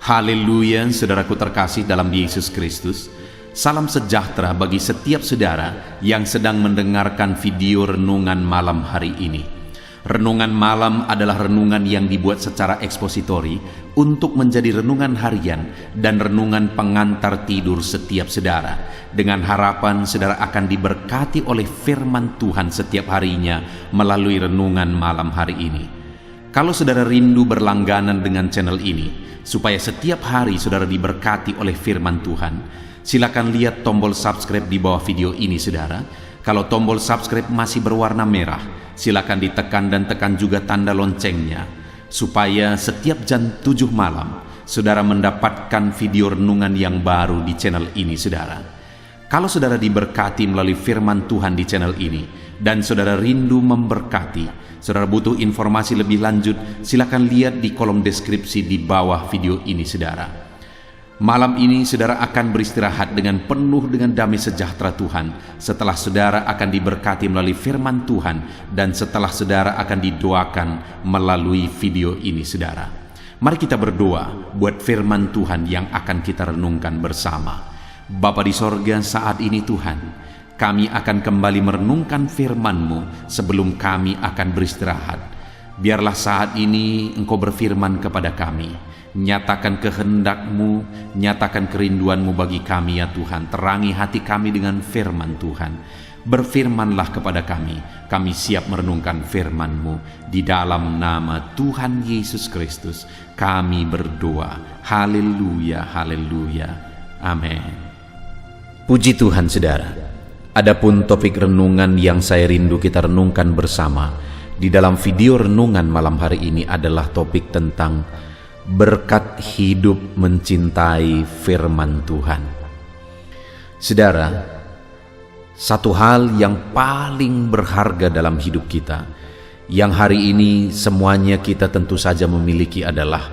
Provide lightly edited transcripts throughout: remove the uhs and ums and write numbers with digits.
Haleluya, saudaraku terkasih dalam Yesus Kristus. Salam sejahtera bagi setiap saudara yang sedang mendengarkan video renungan malam hari ini. Renungan malam adalah renungan yang dibuat secara ekspositori untuk menjadi renungan harian dan renungan pengantar tidur setiap saudara, dengan harapan saudara akan diberkati oleh firman Tuhan setiap harinya melalui renungan malam hari ini. Kalau saudara rindu berlangganan dengan channel ini, supaya setiap hari saudara diberkati oleh firman Tuhan, silakan lihat tombol subscribe di bawah video ini saudara. Kalau tombol subscribe masih berwarna merah, silakan ditekan dan tekan juga tanda loncengnya, supaya setiap jam 7 malam, saudara mendapatkan video renungan yang baru di channel ini saudara. Kalau saudara diberkati melalui firman Tuhan di channel ini, dan saudara rindu memberkati, saudara butuh informasi lebih lanjut, silakan lihat di kolom deskripsi di bawah video ini saudara. Malam ini saudara akan beristirahat dengan penuh dengan damai sejahtera Tuhan setelah saudara akan diberkati melalui firman Tuhan dan setelah saudara akan didoakan melalui video ini saudara. Mari kita berdoa buat firman Tuhan yang akan kita renungkan bersama. Bapa di sorga, saat ini Tuhan, kami akan kembali merenungkan firman-Mu sebelum kami akan beristirahat. Biarlah saat ini Engkau berfirman kepada kami, nyatakan kehendak-Mu, nyatakan kerinduan-Mu bagi kami ya Tuhan. Terangi hati kami dengan firman Tuhan. Berfirmanlah kepada kami siap merenungkan firman-Mu. Di dalam nama Tuhan Yesus Kristus kami berdoa. Haleluya, haleluya, amin. Puji Tuhan saudara. Adapun topik renungan yang saya rindu kita renungkan bersama di dalam video renungan malam hari ini adalah topik tentang berkat hidup mencintai firman Tuhan. Saudara, satu hal yang paling berharga dalam hidup kita, yang hari ini semuanya kita tentu saja memiliki, adalah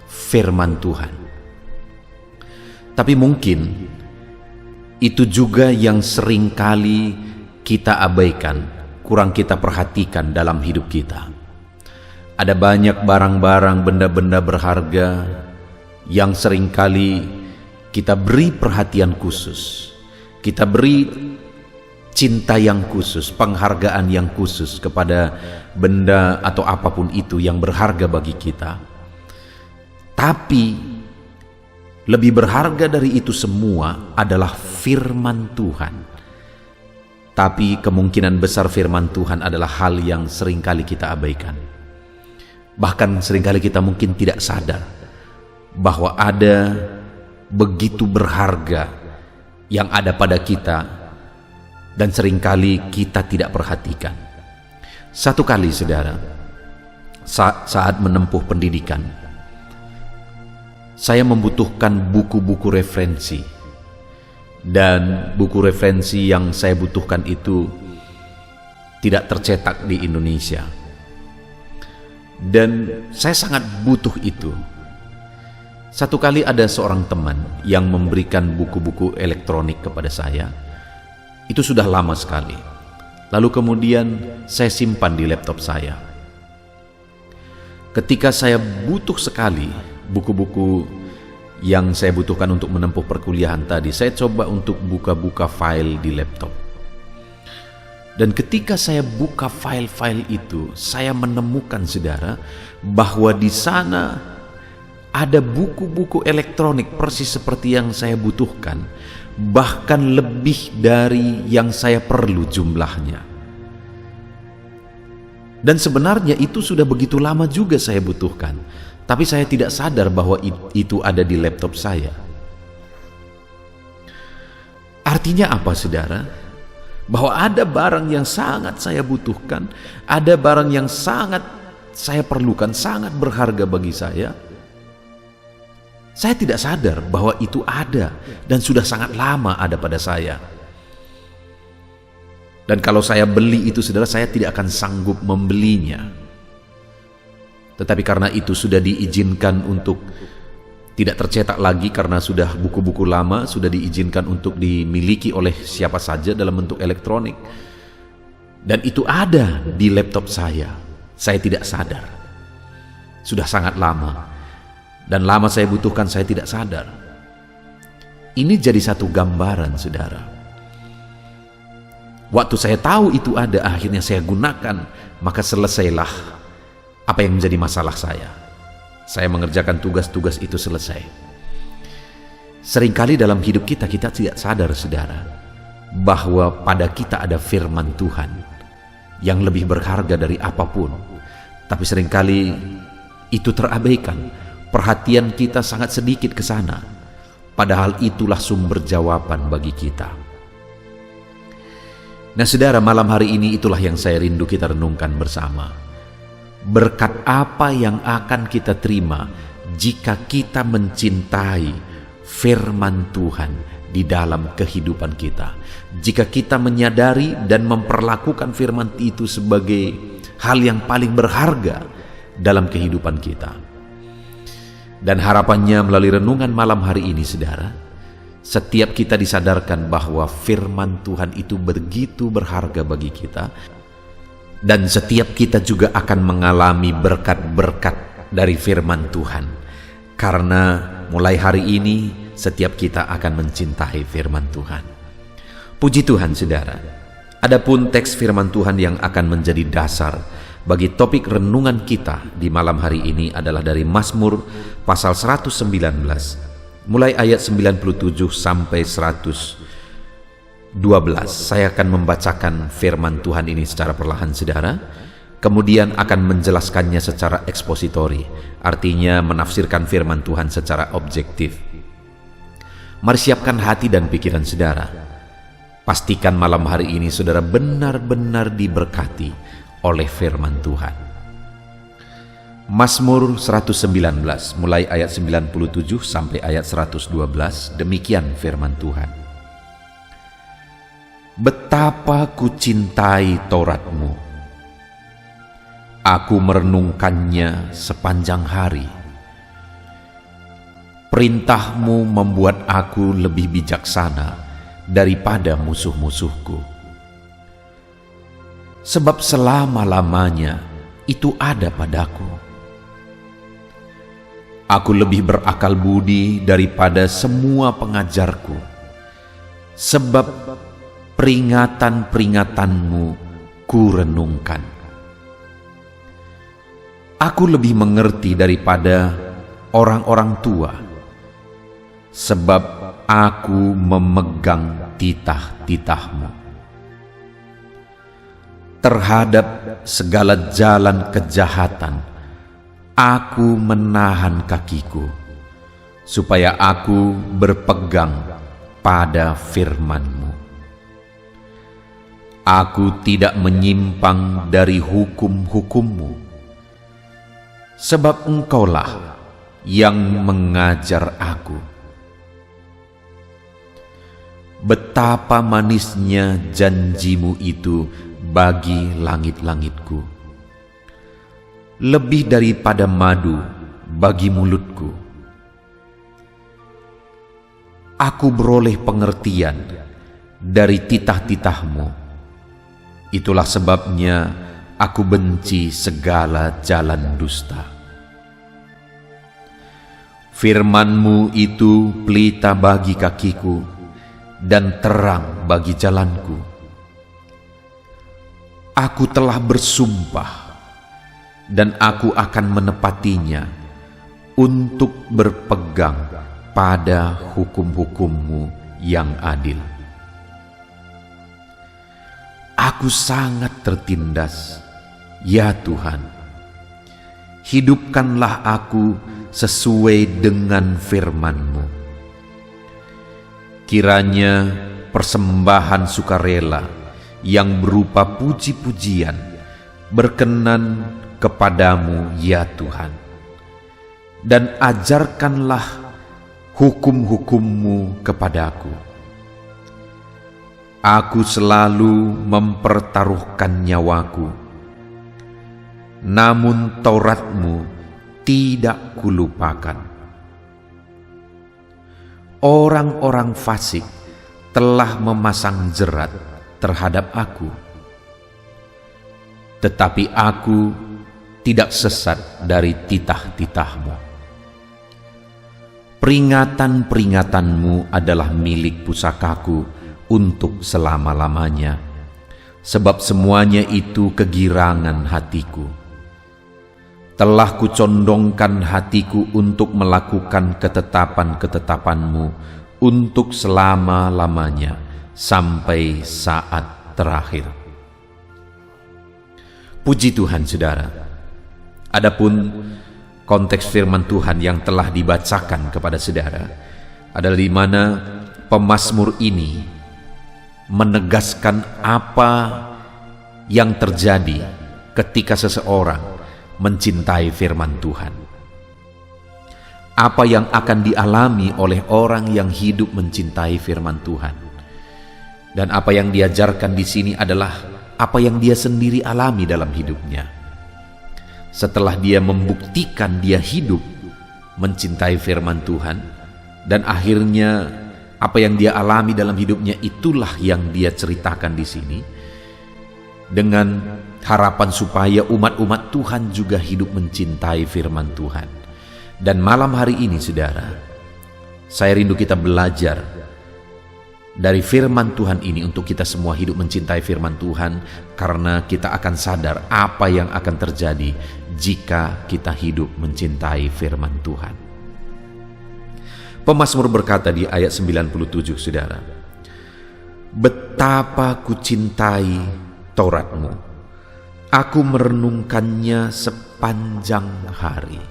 firman Tuhan. Tapi mungkin itu juga yang sering kali kita abaikan, kurang kita perhatikan dalam hidup kita. Ada banyak barang-barang, benda-benda berharga yang seringkali kita beri perhatian khusus, kita beri cinta yang khusus, penghargaan yang khusus kepada benda atau apapun itu yang berharga bagi kita. Tapi lebih berharga dari itu semua adalah firman Tuhan. Tapi kemungkinan besar firman Tuhan adalah hal yang seringkali kita abaikan. Bahkan seringkali kita mungkin tidak sadar bahwa ada begitu berharga yang ada pada kita dan seringkali kita tidak perhatikan. Satu kali saudara, saat menempuh pendidikan, saya membutuhkan buku-buku referensi, dan buku referensi yang saya butuhkan itu tidak tercetak di Indonesia, dan saya sangat butuh itu. Satu kali ada seorang teman yang memberikan buku-buku elektronik kepada saya. Itu sudah lama sekali. Lalu kemudian saya simpan di laptop saya. Ketika saya butuh sekali buku-buku yang saya butuhkan untuk menempuh perkuliahan tadi, saya coba untuk buka-buka file di laptop. Dan ketika saya buka file-file itu, saya menemukan saudara bahwa di sana ada buku-buku elektronik persis seperti yang saya butuhkan, bahkan lebih dari yang saya perlu jumlahnya. Dan sebenarnya itu sudah begitu lama juga saya butuhkan, tapi saya tidak sadar bahwa itu ada di laptop saya. Artinya apa saudara? Bahwa ada barang yang sangat saya butuhkan, ada barang yang sangat saya perlukan, sangat berharga bagi saya. Saya tidak sadar bahwa itu ada dan sudah sangat lama ada pada saya. Dan kalau saya beli itu saudara, saya tidak akan sanggup membelinya. Tetapi karena itu sudah diizinkan untuk tidak tercetak lagi, karena sudah buku-buku lama, sudah diizinkan untuk dimiliki oleh siapa saja dalam bentuk elektronik. Dan itu ada di laptop saya tidak sadar. Sudah sangat lama. Dan lama saya butuhkan, saya tidak sadar. Ini jadi satu gambaran, saudara. Waktu saya tahu itu ada, akhirnya saya gunakan, maka selesailah apa yang menjadi masalah saya. Saya mengerjakan tugas-tugas itu selesai. Seringkali dalam hidup kita tidak sadar, saudara, bahwa pada kita ada firman Tuhan yang lebih berharga dari apapun. Tapi seringkali itu terabaikan. Perhatian kita sangat sedikit ke sana. Padahal itulah sumber jawaban bagi kita. Nah, saudara, malam hari ini itulah yang saya rindu kita renungkan bersama. Berkat apa yang akan kita terima jika kita mencintai firman Tuhan di dalam kehidupan kita? Jika kita menyadari dan memperlakukan firman itu sebagai hal yang paling berharga dalam kehidupan kita. Dan harapannya melalui renungan malam hari ini, saudara, setiap kita disadarkan bahwa firman Tuhan itu begitu berharga bagi kita, dan setiap kita juga akan mengalami berkat-berkat dari firman Tuhan, karena mulai hari ini setiap kita akan mencintai firman Tuhan. Puji Tuhan, saudara. Adapun teks firman Tuhan yang akan menjadi dasar bagi topik renungan kita di malam hari ini adalah dari Mazmur pasal 119, mulai ayat 97 sampai 112. Saya akan membacakan firman Tuhan ini secara perlahan, saudara, kemudian akan menjelaskannya secara ekspositori, artinya menafsirkan firman Tuhan secara objektif. Mari siapkan hati dan pikiran saudara. Pastikan malam hari ini saudara benar-benar diberkati oleh firman Tuhan. Mazmur 119 mulai ayat 97 sampai ayat 112, demikian firman Tuhan. Betapa ku cintai Taurat-Mu. Aku merenungkannya sepanjang hari. Perintah-Mu membuat aku lebih bijaksana daripada musuh-musuhku. Sebab selama-lamanya itu ada padaku. Aku lebih berakal budi daripada semua pengajarku, sebab peringatan-peringatanmu ku renungkan. Aku lebih mengerti daripada orang-orang tua, sebab aku memegang titah-titah-Mu. Terhadap segala jalan kejahatan, aku menahan kakiku, supaya aku berpegang pada firman-Mu. Aku tidak menyimpang dari hukum-hukum-Mu, sebab Engkaulah yang mengajar aku. Betapa manisnya janji-Mu itu bagi langit-langitku, lebih daripada madu bagi mulutku. Aku beroleh pengertian dari titah-titah-Mu. Itulah sebabnya aku benci segala jalan dusta. Firman-Mu itu pelita bagi kakiku dan terang bagi jalanku. Aku telah bersumpah dan aku akan menepatinya untuk berpegang pada hukum-hukum-Mu yang adil. Aku sangat tertindas, ya Tuhan. Hidupkanlah aku sesuai dengan firman-Mu. Kiranya persembahan sukarela yang berupa puji-pujian berkenan kepadamu, ya Tuhan. Dan ajarkanlah hukum-hukum-Mu kepadaku. Aku selalu mempertaruhkan nyawaku, namun Taurat-Mu tidak kulupakan. Orang-orang fasik telah memasang jerat terhadap aku, tetapi aku tidak sesat dari titah-titah-Mu. Peringatan-peringatanmu adalah milik pusakaku untuk selama-lamanya, sebab semuanya itu kegirangan hatiku. Telah kucondongkan hatiku untuk melakukan ketetapan-ketetapanmu untuk selama-lamanya, sampai saat terakhir. Puji Tuhan, saudara. Adapun konteks firman Tuhan yang telah dibacakan kepada saudara adalah di mana pemazmur ini menegaskan apa yang terjadi ketika seseorang mencintai firman Tuhan. Apa yang akan dialami oleh orang yang hidup mencintai firman Tuhan. Dan apa yang diajarkan di sini adalah apa yang dia sendiri alami dalam hidupnya. Setelah dia membuktikan dia hidup mencintai firman Tuhan, dan akhirnya apa yang dia alami dalam hidupnya itulah yang dia ceritakan di sini, dengan harapan supaya umat-umat Tuhan juga hidup mencintai firman Tuhan. Dan malam hari ini, saudara, saya rindu kita belajar dari firman Tuhan ini untuk kita semua hidup mencintai firman Tuhan, karena kita akan sadar apa yang akan terjadi jika kita hidup mencintai firman Tuhan. Pemazmur berkata di ayat 97, saudara, betapa ku cintai Tauratmu, aku merenungkannya sepanjang hari.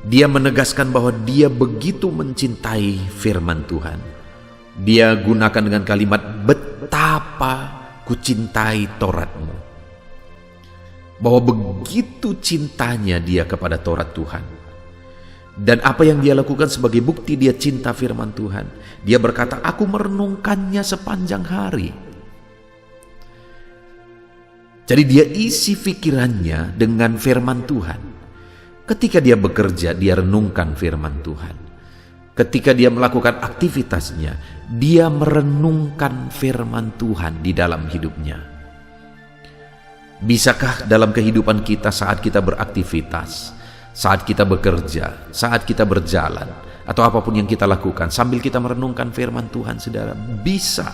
Dia menegaskan bahwa dia begitu mencintai firman Tuhan. Dia gunakan dengan kalimat betapa ku cintai Tauratmu. Bahwa begitu cintanya dia kepada Taurat Tuhan. Dan apa yang dia lakukan sebagai bukti dia cinta firman Tuhan. Dia berkata, aku merenungkannya sepanjang hari. Jadi dia isi pikirannya dengan firman Tuhan. Ketika dia bekerja, dia renungkan firman Tuhan. Ketika dia melakukan aktivitasnya, dia merenungkan firman Tuhan di dalam hidupnya. Bisakah dalam kehidupan kita saat kita beraktivitas, saat kita bekerja, saat kita berjalan, atau apapun yang kita lakukan, sambil kita merenungkan firman Tuhan, saudara? Bisa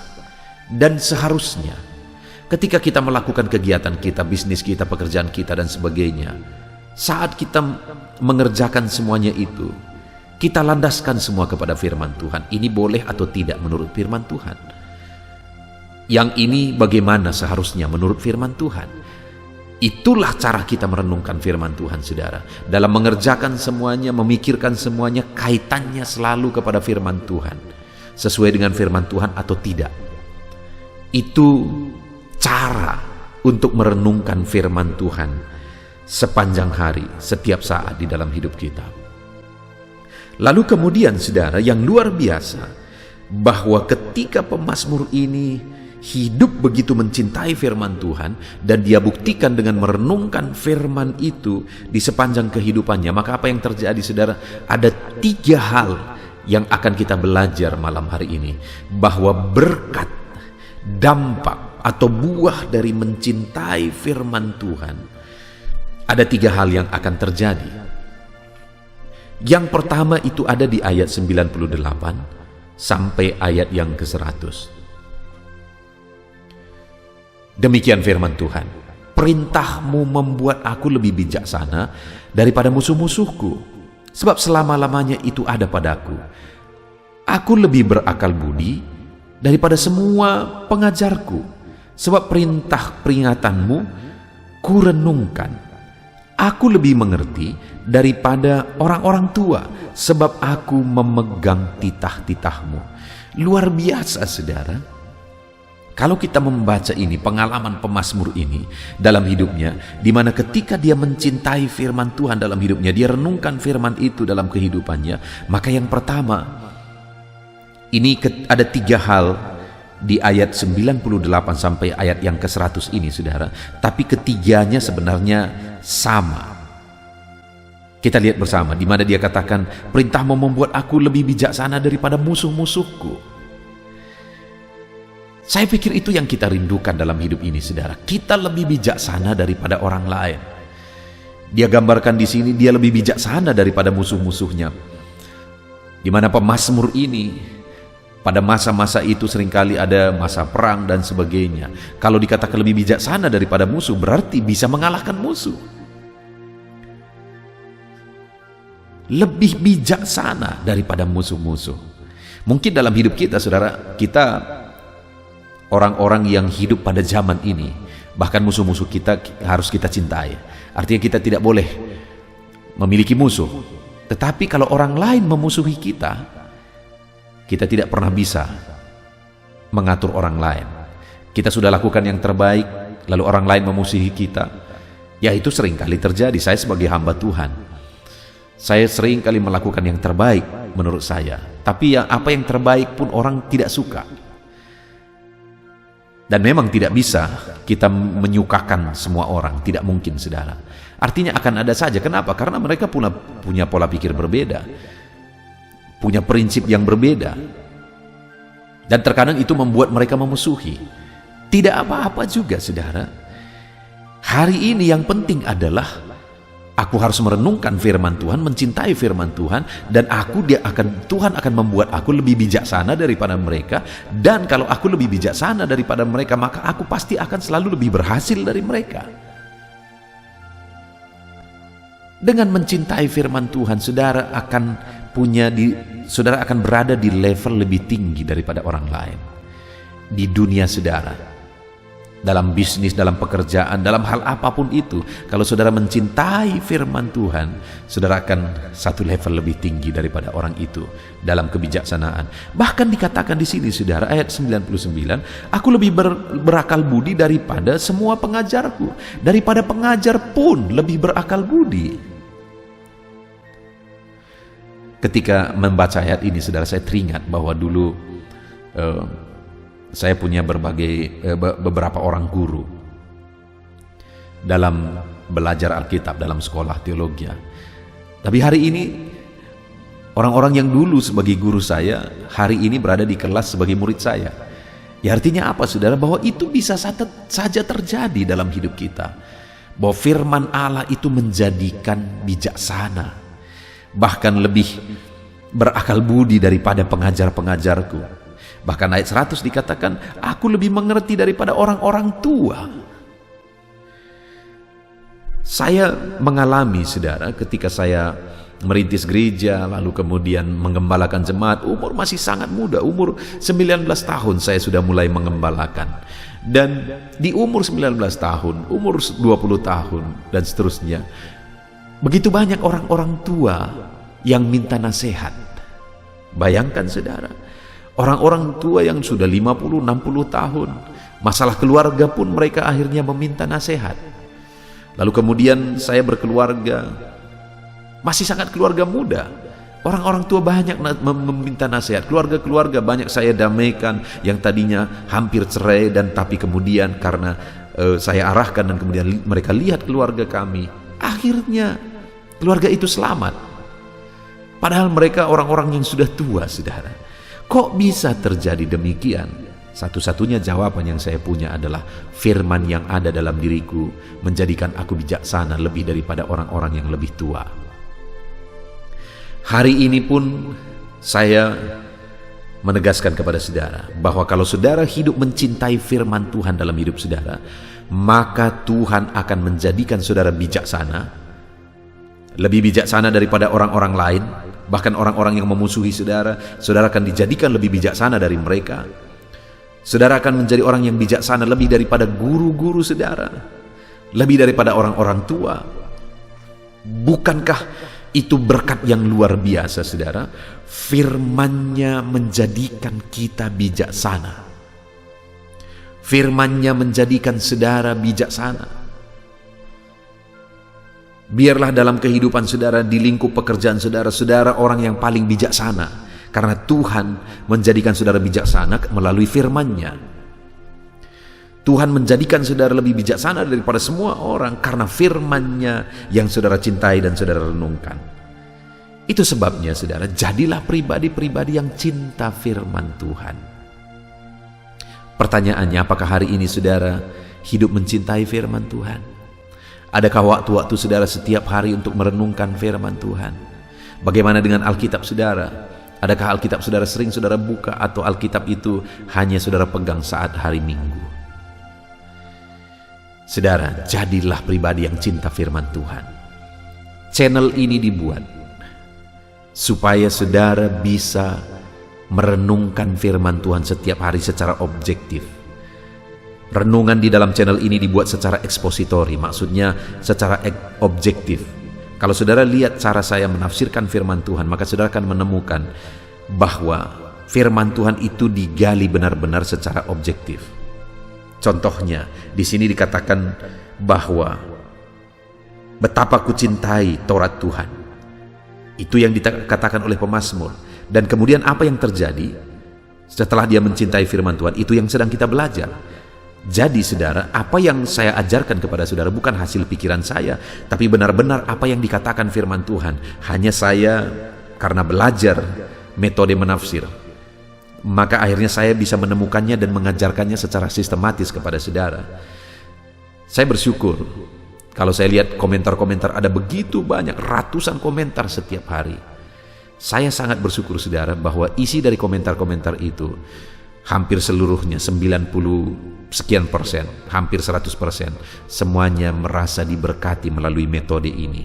dan seharusnya. Ketika kita melakukan kegiatan kita, bisnis kita, pekerjaan kita, dan sebagainya, saat kita mengerjakan semuanya itu, kita landaskan semua kepada firman Tuhan. Ini boleh atau tidak menurut firman Tuhan? Yang ini bagaimana seharusnya menurut firman Tuhan? Itulah cara kita merenungkan firman Tuhan, saudara. Dalam mengerjakan semuanya, memikirkan semuanya, kaitannya selalu kepada firman Tuhan. Sesuai dengan firman Tuhan atau tidak. Itu cara untuk merenungkan firman Tuhan sepanjang hari, setiap saat di dalam hidup kita. Lalu kemudian, saudara, yang luar biasa, bahwa ketika pemazmur ini hidup begitu mencintai firman Tuhan, dan dia buktikan dengan merenungkan firman itu di sepanjang kehidupannya, maka apa yang terjadi, saudara? Ada 3 hal yang akan kita belajar malam hari ini, bahwa berkat, dampak, atau buah dari mencintai firman Tuhan, ada 3 hal yang akan terjadi. Yang pertama itu ada di ayat 98 sampai ayat yang ke-100. Demikian firman Tuhan, perintahmu membuat aku lebih bijaksana daripada musuh-musuhku, sebab selama-lamanya itu ada padaku. Aku lebih berakal budi daripada semua pengajarku, sebab perintah peringatanmu kurenungkan. Aku lebih mengerti daripada orang-orang tua, sebab aku memegang titah-titahmu. Luar biasa, saudara. Kalau kita membaca ini, pengalaman pemazmur ini dalam hidupnya, di mana ketika dia mencintai firman Tuhan dalam hidupnya, dia renungkan firman itu dalam kehidupannya, maka yang pertama, ini ada 3 hal di ayat 98 sampai ayat yang ke-100 ini, saudara. Tapi ketiganya sebenarnya sama. Kita lihat bersama, di mana dia katakan, perintahmu membuat aku lebih bijaksana daripada musuh-musuhku. Saya pikir itu yang kita rindukan dalam hidup ini, saudara. Kita lebih bijaksana daripada orang lain. Dia gambarkan di sini, dia lebih bijaksana daripada musuh-musuhnya. Di mana pemazmur ini, pada masa-masa itu seringkali ada masa perang dan sebagainya. Kalau dikatakan lebih bijaksana daripada musuh, berarti bisa mengalahkan musuh. Lebih bijaksana daripada musuh-musuh. Mungkin dalam hidup kita, saudara, kita orang-orang yang hidup pada zaman ini, bahkan musuh-musuh kita harus kita cintai. Artinya kita tidak boleh memiliki musuh. Tetapi kalau orang lain memusuhi kita, kita tidak pernah bisa mengatur orang lain. Kita sudah lakukan yang terbaik, lalu orang lain memusuhi kita. Ya, itu sering kali terjadi. Saya sebagai hamba Tuhan, saya sering kali melakukan yang terbaik menurut saya. Tapi apa yang terbaik pun orang tidak suka. Dan memang tidak bisa kita menyukakan semua orang, tidak mungkin, saudara. Artinya akan ada saja. Kenapa? Karena mereka punya pola pikir berbeda, punya prinsip yang berbeda. Dan terkadang itu membuat mereka memusuhi. Tidak apa-apa juga, saudara. Hari ini yang penting adalah aku harus merenungkan firman Tuhan, mencintai firman Tuhan, dan Tuhan akan membuat aku lebih bijaksana daripada mereka. Dan kalau aku lebih bijaksana daripada mereka, maka aku pasti akan selalu lebih berhasil dari mereka. Dengan mencintai firman Tuhan, saudara akan berada di level lebih tinggi daripada orang lain di dunia, saudara. Dalam bisnis, dalam pekerjaan, dalam hal apapun itu, kalau saudara mencintai firman Tuhan, saudara akan satu level lebih tinggi daripada orang itu dalam kebijaksanaan. Bahkan dikatakan di sini, saudara, ayat 99, aku lebih berakal budi daripada semua pengajarku. Daripada pengajar pun lebih berakal budi. Ketika membaca ayat ini, saudara, saya teringat bahwa dulu saya punya beberapa orang guru dalam belajar Alkitab, dalam sekolah teologi. Tapi hari ini orang-orang yang dulu sebagai guru saya, hari ini berada di kelas sebagai murid saya. Ya, artinya apa, saudara? Bahwa itu bisa saja terjadi dalam hidup kita. Bahwa firman Allah itu menjadikan bijaksana, bahkan lebih berakal budi daripada pengajar-pengajarku. Bahkan ayat 100 dikatakan, aku lebih mengerti daripada orang-orang tua. Saya mengalami, saudara, ketika saya merintis gereja, lalu kemudian menggembalakan jemaat, umur masih sangat muda, umur 19 tahun saya sudah mulai menggembalakan. Dan di umur 19 tahun, umur 20 tahun, dan seterusnya, begitu banyak orang-orang tua yang minta nasihat. Bayangkan, saudara, orang-orang tua yang sudah 50-60 tahun, masalah keluarga pun mereka akhirnya meminta nasihat. Lalu kemudian saya berkeluarga, masih sangat keluarga muda. Orang-orang tua banyak meminta nasihat. Keluarga-keluarga banyak saya damaikan yang tadinya hampir cerai, dan tapi kemudian karena saya arahkan dan kemudian mereka lihat keluarga kami, akhirnya keluarga itu selamat. Padahal mereka orang-orang yang sudah tua, saudara. Kok bisa terjadi demikian? Satu-satunya jawaban yang saya punya adalah firman yang ada dalam diriku menjadikan aku bijaksana lebih daripada orang-orang yang lebih tua. Hari ini pun saya menegaskan kepada saudara bahwa kalau saudara hidup mencintai firman Tuhan dalam hidup saudara, maka Tuhan akan menjadikan saudara bijaksana, lebih bijaksana daripada orang-orang lain. Bahkan orang-orang yang memusuhi saudara, saudara akan dijadikan lebih bijaksana dari mereka. Saudara akan menjadi orang yang bijaksana lebih daripada guru-guru saudara, lebih daripada orang-orang tua. Bukankah itu berkat yang luar biasa, saudara? Firman-Nya menjadikan kita bijaksana. Firman-Nya menjadikan saudara bijaksana. Biarlah dalam kehidupan saudara, di lingkup pekerjaan saudara, saudara orang yang paling bijaksana. Karena Tuhan menjadikan saudara bijaksana melalui firman-Nya. Tuhan menjadikan saudara lebih bijaksana daripada semua orang karena firman-Nya yang saudara cintai dan saudara renungkan. Itu sebabnya, saudara, jadilah pribadi-pribadi yang cinta firman Tuhan. Pertanyaannya, apakah hari ini saudara hidup mencintai firman Tuhan? Adakah waktu-waktu saudara setiap hari untuk merenungkan firman Tuhan? Bagaimana dengan Alkitab saudara? Adakah Alkitab saudara sering saudara buka, atau Alkitab itu hanya saudara pegang saat hari Minggu? Saudara, jadilah pribadi yang cinta firman Tuhan. Channel ini dibuat supaya saudara bisa merenungkan firman Tuhan setiap hari secara objektif. Renungan di dalam channel ini dibuat secara ekspositori, maksudnya secara objektif. Kalau saudara lihat cara saya menafsirkan firman Tuhan, maka saudara akan menemukan bahwa firman Tuhan itu digali benar-benar secara objektif. Contohnya, di sini dikatakan bahwa betapa ku cintai Taurat Tuhan. Itu yang dikatakan oleh pemazmur. Dan kemudian apa yang terjadi setelah dia mencintai firman Tuhan? Itu yang sedang kita belajar. Jadi saudara, apa yang saya ajarkan kepada saudara bukan hasil pikiran saya, tapi benar-benar apa yang dikatakan firman Tuhan. Hanya saya karena belajar metode menafsir, maka akhirnya saya bisa menemukannya dan mengajarkannya secara sistematis kepada saudara. Saya bersyukur kalau saya lihat komentar-komentar, ada begitu banyak, ratusan komentar setiap hari. Saya sangat bersyukur saudara bahwa isi dari komentar-komentar itu hampir seluruhnya 90 sekian persen, hampir 100%, semuanya merasa diberkati melalui metode ini.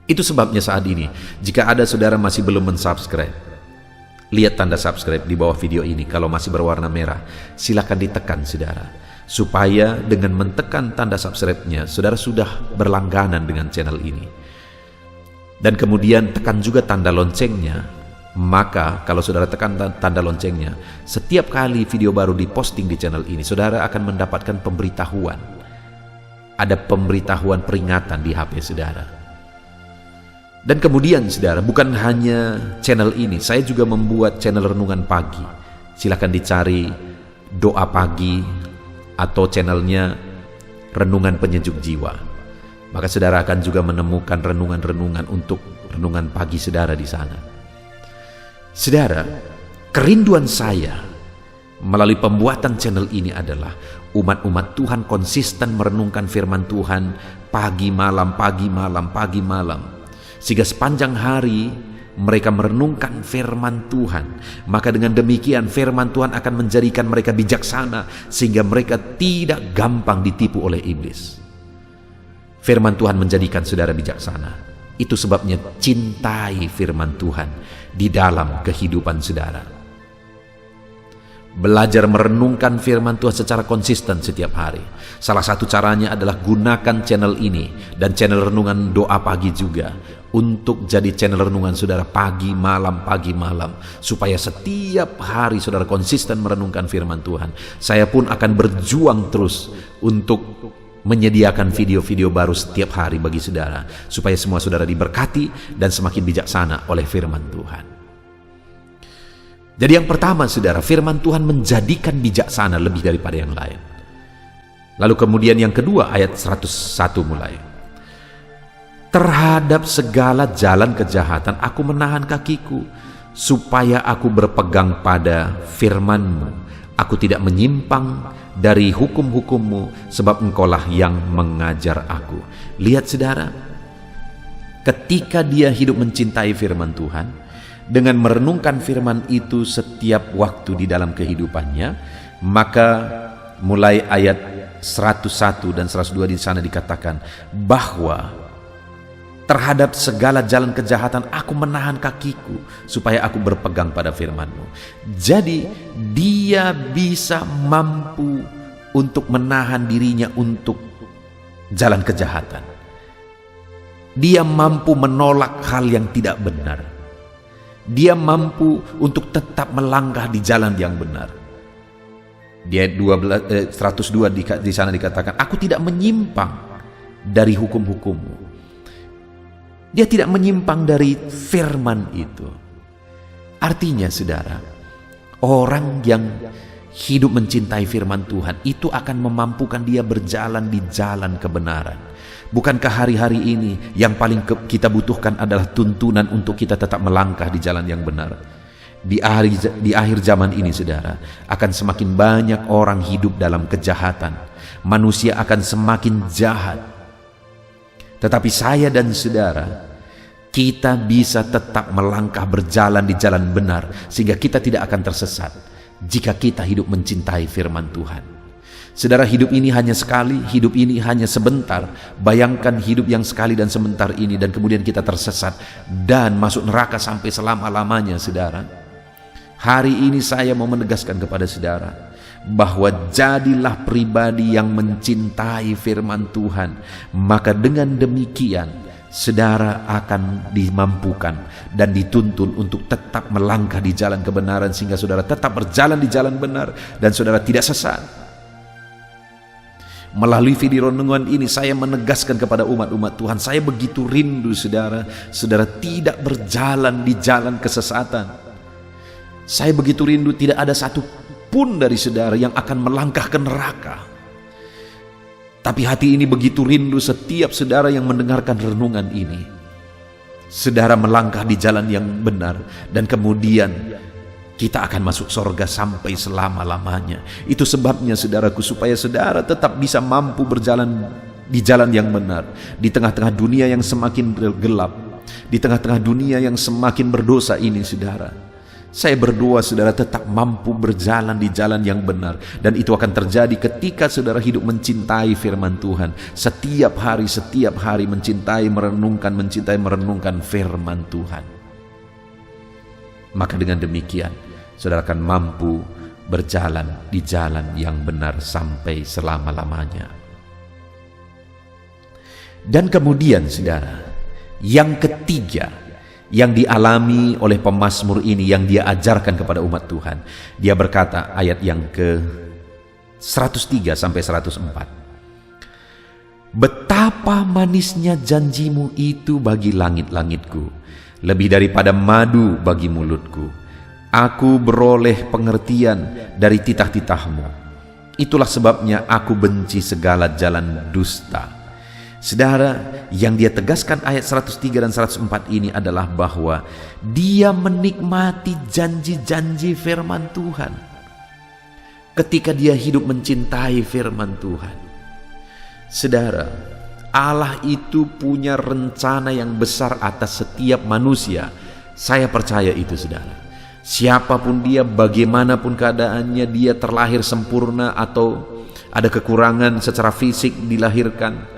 Itu sebabnya saat ini, jika ada saudara masih belum mensubscribe, lihat tanda subscribe di bawah video ini. Kalau masih berwarna merah, silakan ditekan saudara, supaya dengan mentekan tanda subscribe-nya, saudara sudah berlangganan dengan channel ini. Dan kemudian tekan juga tanda loncengnya. Maka kalau saudara tekan tanda loncengnya, setiap kali video baru diposting di channel ini, saudara akan mendapatkan pemberitahuan. Ada pemberitahuan peringatan di HP saudara. Dan kemudian saudara, bukan hanya channel ini, saya juga membuat channel renungan pagi. Silakan dicari doa pagi atau channelnya renungan penyejuk jiwa. Maka saudara akan juga menemukan renungan-renungan untuk renungan pagi saudara di sana. Saudara, kerinduan saya melalui pembuatan channel ini adalah umat-umat Tuhan konsisten merenungkan firman Tuhan pagi malam, pagi malam, pagi malam. Sehingga sepanjang hari mereka merenungkan firman Tuhan. Maka dengan demikian firman Tuhan akan menjadikan mereka bijaksana, sehingga mereka tidak gampang ditipu oleh iblis. Firman Tuhan menjadikan saudara bijaksana. Itu sebabnya cintai firman Tuhan di dalam kehidupan saudara. Belajar merenungkan firman Tuhan secara konsisten setiap hari. Salah satu caranya adalah gunakan channel ini dan channel renungan doa pagi juga untuk jadi channel renungan saudara pagi malam, supaya setiap hari saudara konsisten merenungkan firman Tuhan. Saya pun akan berjuang terus untuk menyediakan video-video baru setiap hari bagi saudara, supaya semua saudara diberkati dan semakin bijaksana oleh firman Tuhan. Jadi yang pertama saudara, firman Tuhan menjadikan bijaksana lebih daripada yang lain. Lalu kemudian yang kedua, ayat 101 mulai. Terhadap segala jalan kejahatan aku menahan kakiku, supaya aku berpegang pada firman-Mu. Aku tidak menyimpang dari hukum-hukum-Mu, sebab Engkaulah yang mengajar aku. Lihat saudara, ketika dia hidup mencintai firman Tuhan, dengan merenungkan firman itu setiap waktu di dalam kehidupannya, maka mulai ayat 101 dan 102 di sana dikatakan bahwa terhadap segala jalan kejahatan aku menahan kakiku, supaya aku berpegang pada firman-Mu. Jadi dia bisa mampu untuk menahan dirinya untuk jalan kejahatan. Dia mampu menolak hal yang tidak benar. Dia mampu untuk tetap melangkah di jalan yang benar. Di ayat 102 di sana dikatakan, aku tidak menyimpang dari hukum-hukum-Mu. Dia tidak menyimpang dari firman itu. Artinya saudara, orang yang hidup mencintai firman Tuhan itu akan memampukan dia berjalan di jalan kebenaran. Bukankah hari-hari ini yang paling kita butuhkan adalah tuntunan untuk kita tetap melangkah di jalan yang benar? Di akhir zaman ini saudara, akan semakin banyak orang hidup dalam kejahatan. Manusia akan semakin jahat. Tetapi saya dan saudara, kita bisa tetap melangkah berjalan di jalan benar, sehingga kita tidak akan tersesat jika kita hidup mencintai firman Tuhan. Saudara, hidup ini hanya sekali, hidup ini hanya sebentar. Bayangkan hidup yang sekali dan sebentar ini, dan kemudian kita tersesat dan masuk neraka sampai selama-lamanya, saudara. Hari ini saya mau menegaskan kepada saudara bahwa jadilah pribadi yang mencintai firman Tuhan. Maka dengan demikian saudara akan dimampukan dan dituntun untuk tetap melangkah di jalan kebenaran, sehingga saudara tetap berjalan di jalan benar dan saudara tidak sesat. Melalui video renungan ini saya menegaskan kepada umat-umat Tuhan, saya begitu rindu saudara tidak berjalan di jalan kesesatan. Saya begitu rindu tidak ada satu pun dari saudara yang akan melangkah ke neraka. Tapi hati ini begitu rindu setiap saudara yang mendengarkan renungan ini. Saudara melangkah di jalan yang benar, dan kemudian kita akan masuk surga sampai selama-lamanya. Itu sebabnya saudaraku, supaya saudara tetap bisa mampu berjalan di jalan yang benar, di tengah-tengah dunia yang semakin gelap, di tengah-tengah dunia yang semakin berdosa ini, saudara. Saya berdoa saudara tetap mampu berjalan di jalan yang benar, dan itu akan terjadi ketika saudara hidup mencintai firman Tuhan. Setiap hari mencintai, merenungkan firman Tuhan. Maka dengan demikian saudara akan mampu berjalan di jalan yang benar sampai selama-lamanya. Dan kemudian saudara, yang ketiga yang dialami oleh pemazmur ini, yang dia ajarkan kepada umat Tuhan, dia berkata, ayat yang ke 103 sampai 104, betapa manisnya janjimu itu bagi langit-langitku, lebih daripada madu bagi mulutku. Aku beroleh pengertian dari titah-titahmu, itulah sebabnya aku benci segala jalan dusta. Saudara, yang dia tegaskan ayat 103 dan 104 ini adalah bahwa dia menikmati janji-janji firman Tuhan ketika dia hidup mencintai firman Tuhan. Saudara, Allah itu punya rencana yang besar atas setiap manusia. Saya percaya itu, saudara. Siapapun dia, bagaimanapun keadaannya, dia terlahir sempurna atau ada kekurangan secara fisik dilahirkan,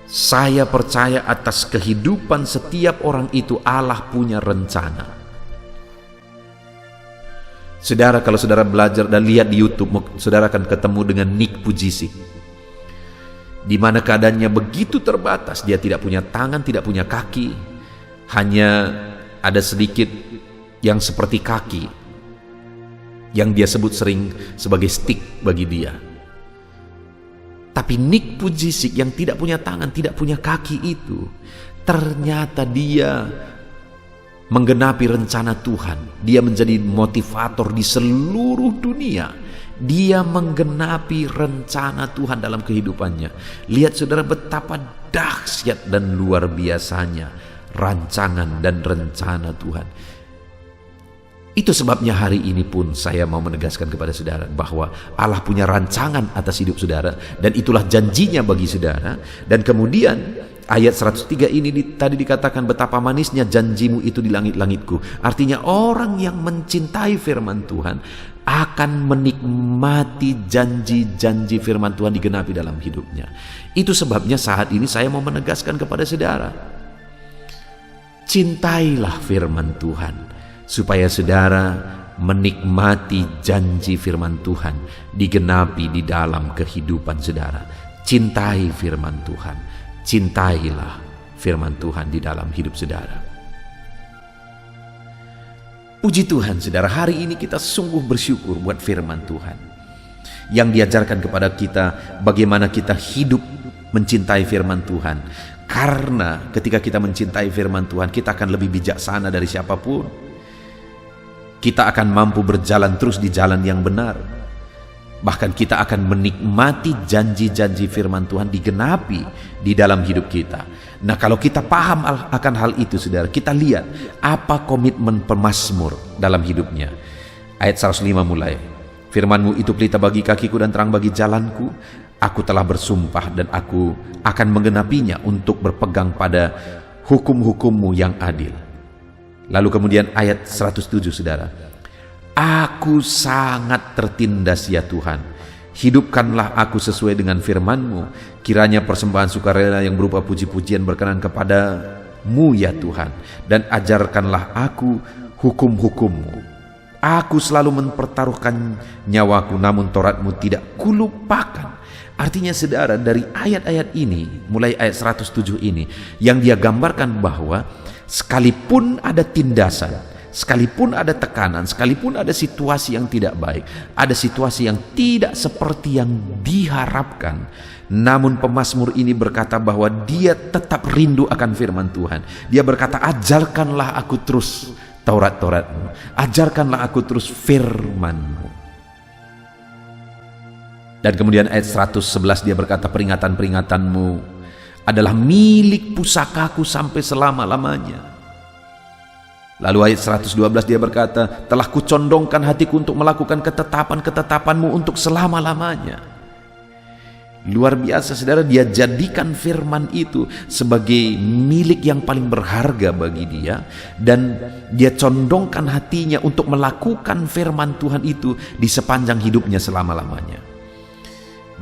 saya percaya atas kehidupan setiap orang itu Allah punya rencana. Saudara, kalau saudara belajar dan lihat di YouTube, saudara akan ketemu dengan Nick Pujisik, di mana keadaannya begitu terbatas. Dia tidak punya tangan, tidak punya kaki, hanya ada sedikit yang seperti kaki, yang dia sebut sering sebagai stick bagi dia. Tapi Nick Pujisik yang tidak punya tangan, tidak punya kaki itu, ternyata dia menggenapi rencana Tuhan. Dia menjadi motivator di seluruh dunia. Dia menggenapi rencana Tuhan dalam kehidupannya. Lihat saudara, betapa dahsyat dan luar biasanya rancangan dan rencana Tuhan. Itu sebabnya hari ini pun saya mau menegaskan kepada saudara bahwa Allah punya rancangan atas hidup saudara, dan itulah janjinya bagi saudara. Dan kemudian ayat 103 ini tadi dikatakan, betapa manisnya janjimu itu di langit-langitku. Artinya orang yang mencintai firman Tuhan akan menikmati janji-janji firman Tuhan digenapi dalam hidupnya. Itu sebabnya saat ini saya mau menegaskan kepada saudara, cintailah firman Tuhan, supaya saudara menikmati janji firman Tuhan digenapi di dalam kehidupan saudara. Cintai firman Tuhan, cintailah firman Tuhan di dalam hidup saudara. Puji Tuhan saudara, hari ini kita sungguh bersyukur buat firman Tuhan yang diajarkan kepada kita bagaimana kita hidup mencintai firman Tuhan. Karena ketika kita mencintai firman Tuhan, kita akan lebih bijaksana dari siapapun. Kita akan mampu berjalan terus di jalan yang benar. Bahkan kita akan menikmati janji-janji firman Tuhan digenapi di dalam hidup kita. Nah, kalau kita paham akan hal itu saudara, kita lihat apa komitmen pemazmur dalam hidupnya. Ayat 105 mulai, firman-Mu itu pelita bagi kakiku dan terang bagi jalanku. Aku telah bersumpah dan aku akan menggenapinya untuk berpegang pada hukum-hukum-Mu yang adil. Lalu kemudian ayat 107 saudara. Aku sangat tertindas ya Tuhan. Hidupkanlah aku sesuai dengan firman-Mu. Kiranya persembahan sukarela yang berupa puji-pujian berkenan kepada-Mu ya Tuhan. Dan ajarkanlah aku hukum-hukum-Mu. Aku selalu mempertaruhkan nyawaku, namun Taurat-Mu tidak kulupakan. Artinya saudara, dari ayat-ayat ini, mulai ayat 107 ini, yang dia gambarkan bahwa sekalipun ada tindasan, sekalipun ada tekanan, sekalipun ada situasi yang tidak baik, ada situasi yang tidak seperti yang diharapkan, namun pemazmur ini berkata bahwa dia tetap rindu akan firman Tuhan. Dia berkata, ajarkanlah aku terus Taurat-Taurat-Mu, ajarkanlah aku terus firman-Mu. Dan kemudian ayat 111 dia berkata, peringatan-peringatan-Mu adalah milik pusakaku sampai selama-lamanya. Lalu ayat 112 dia berkata, telah kucondongkan hatiku untuk melakukan ketetapan-ketetapan-Mu untuk selama-lamanya. Luar biasa saudara, dia jadikan firman itu sebagai milik yang paling berharga bagi dia, dan dia condongkan hatinya untuk melakukan firman Tuhan itu di sepanjang hidupnya selama-lamanya.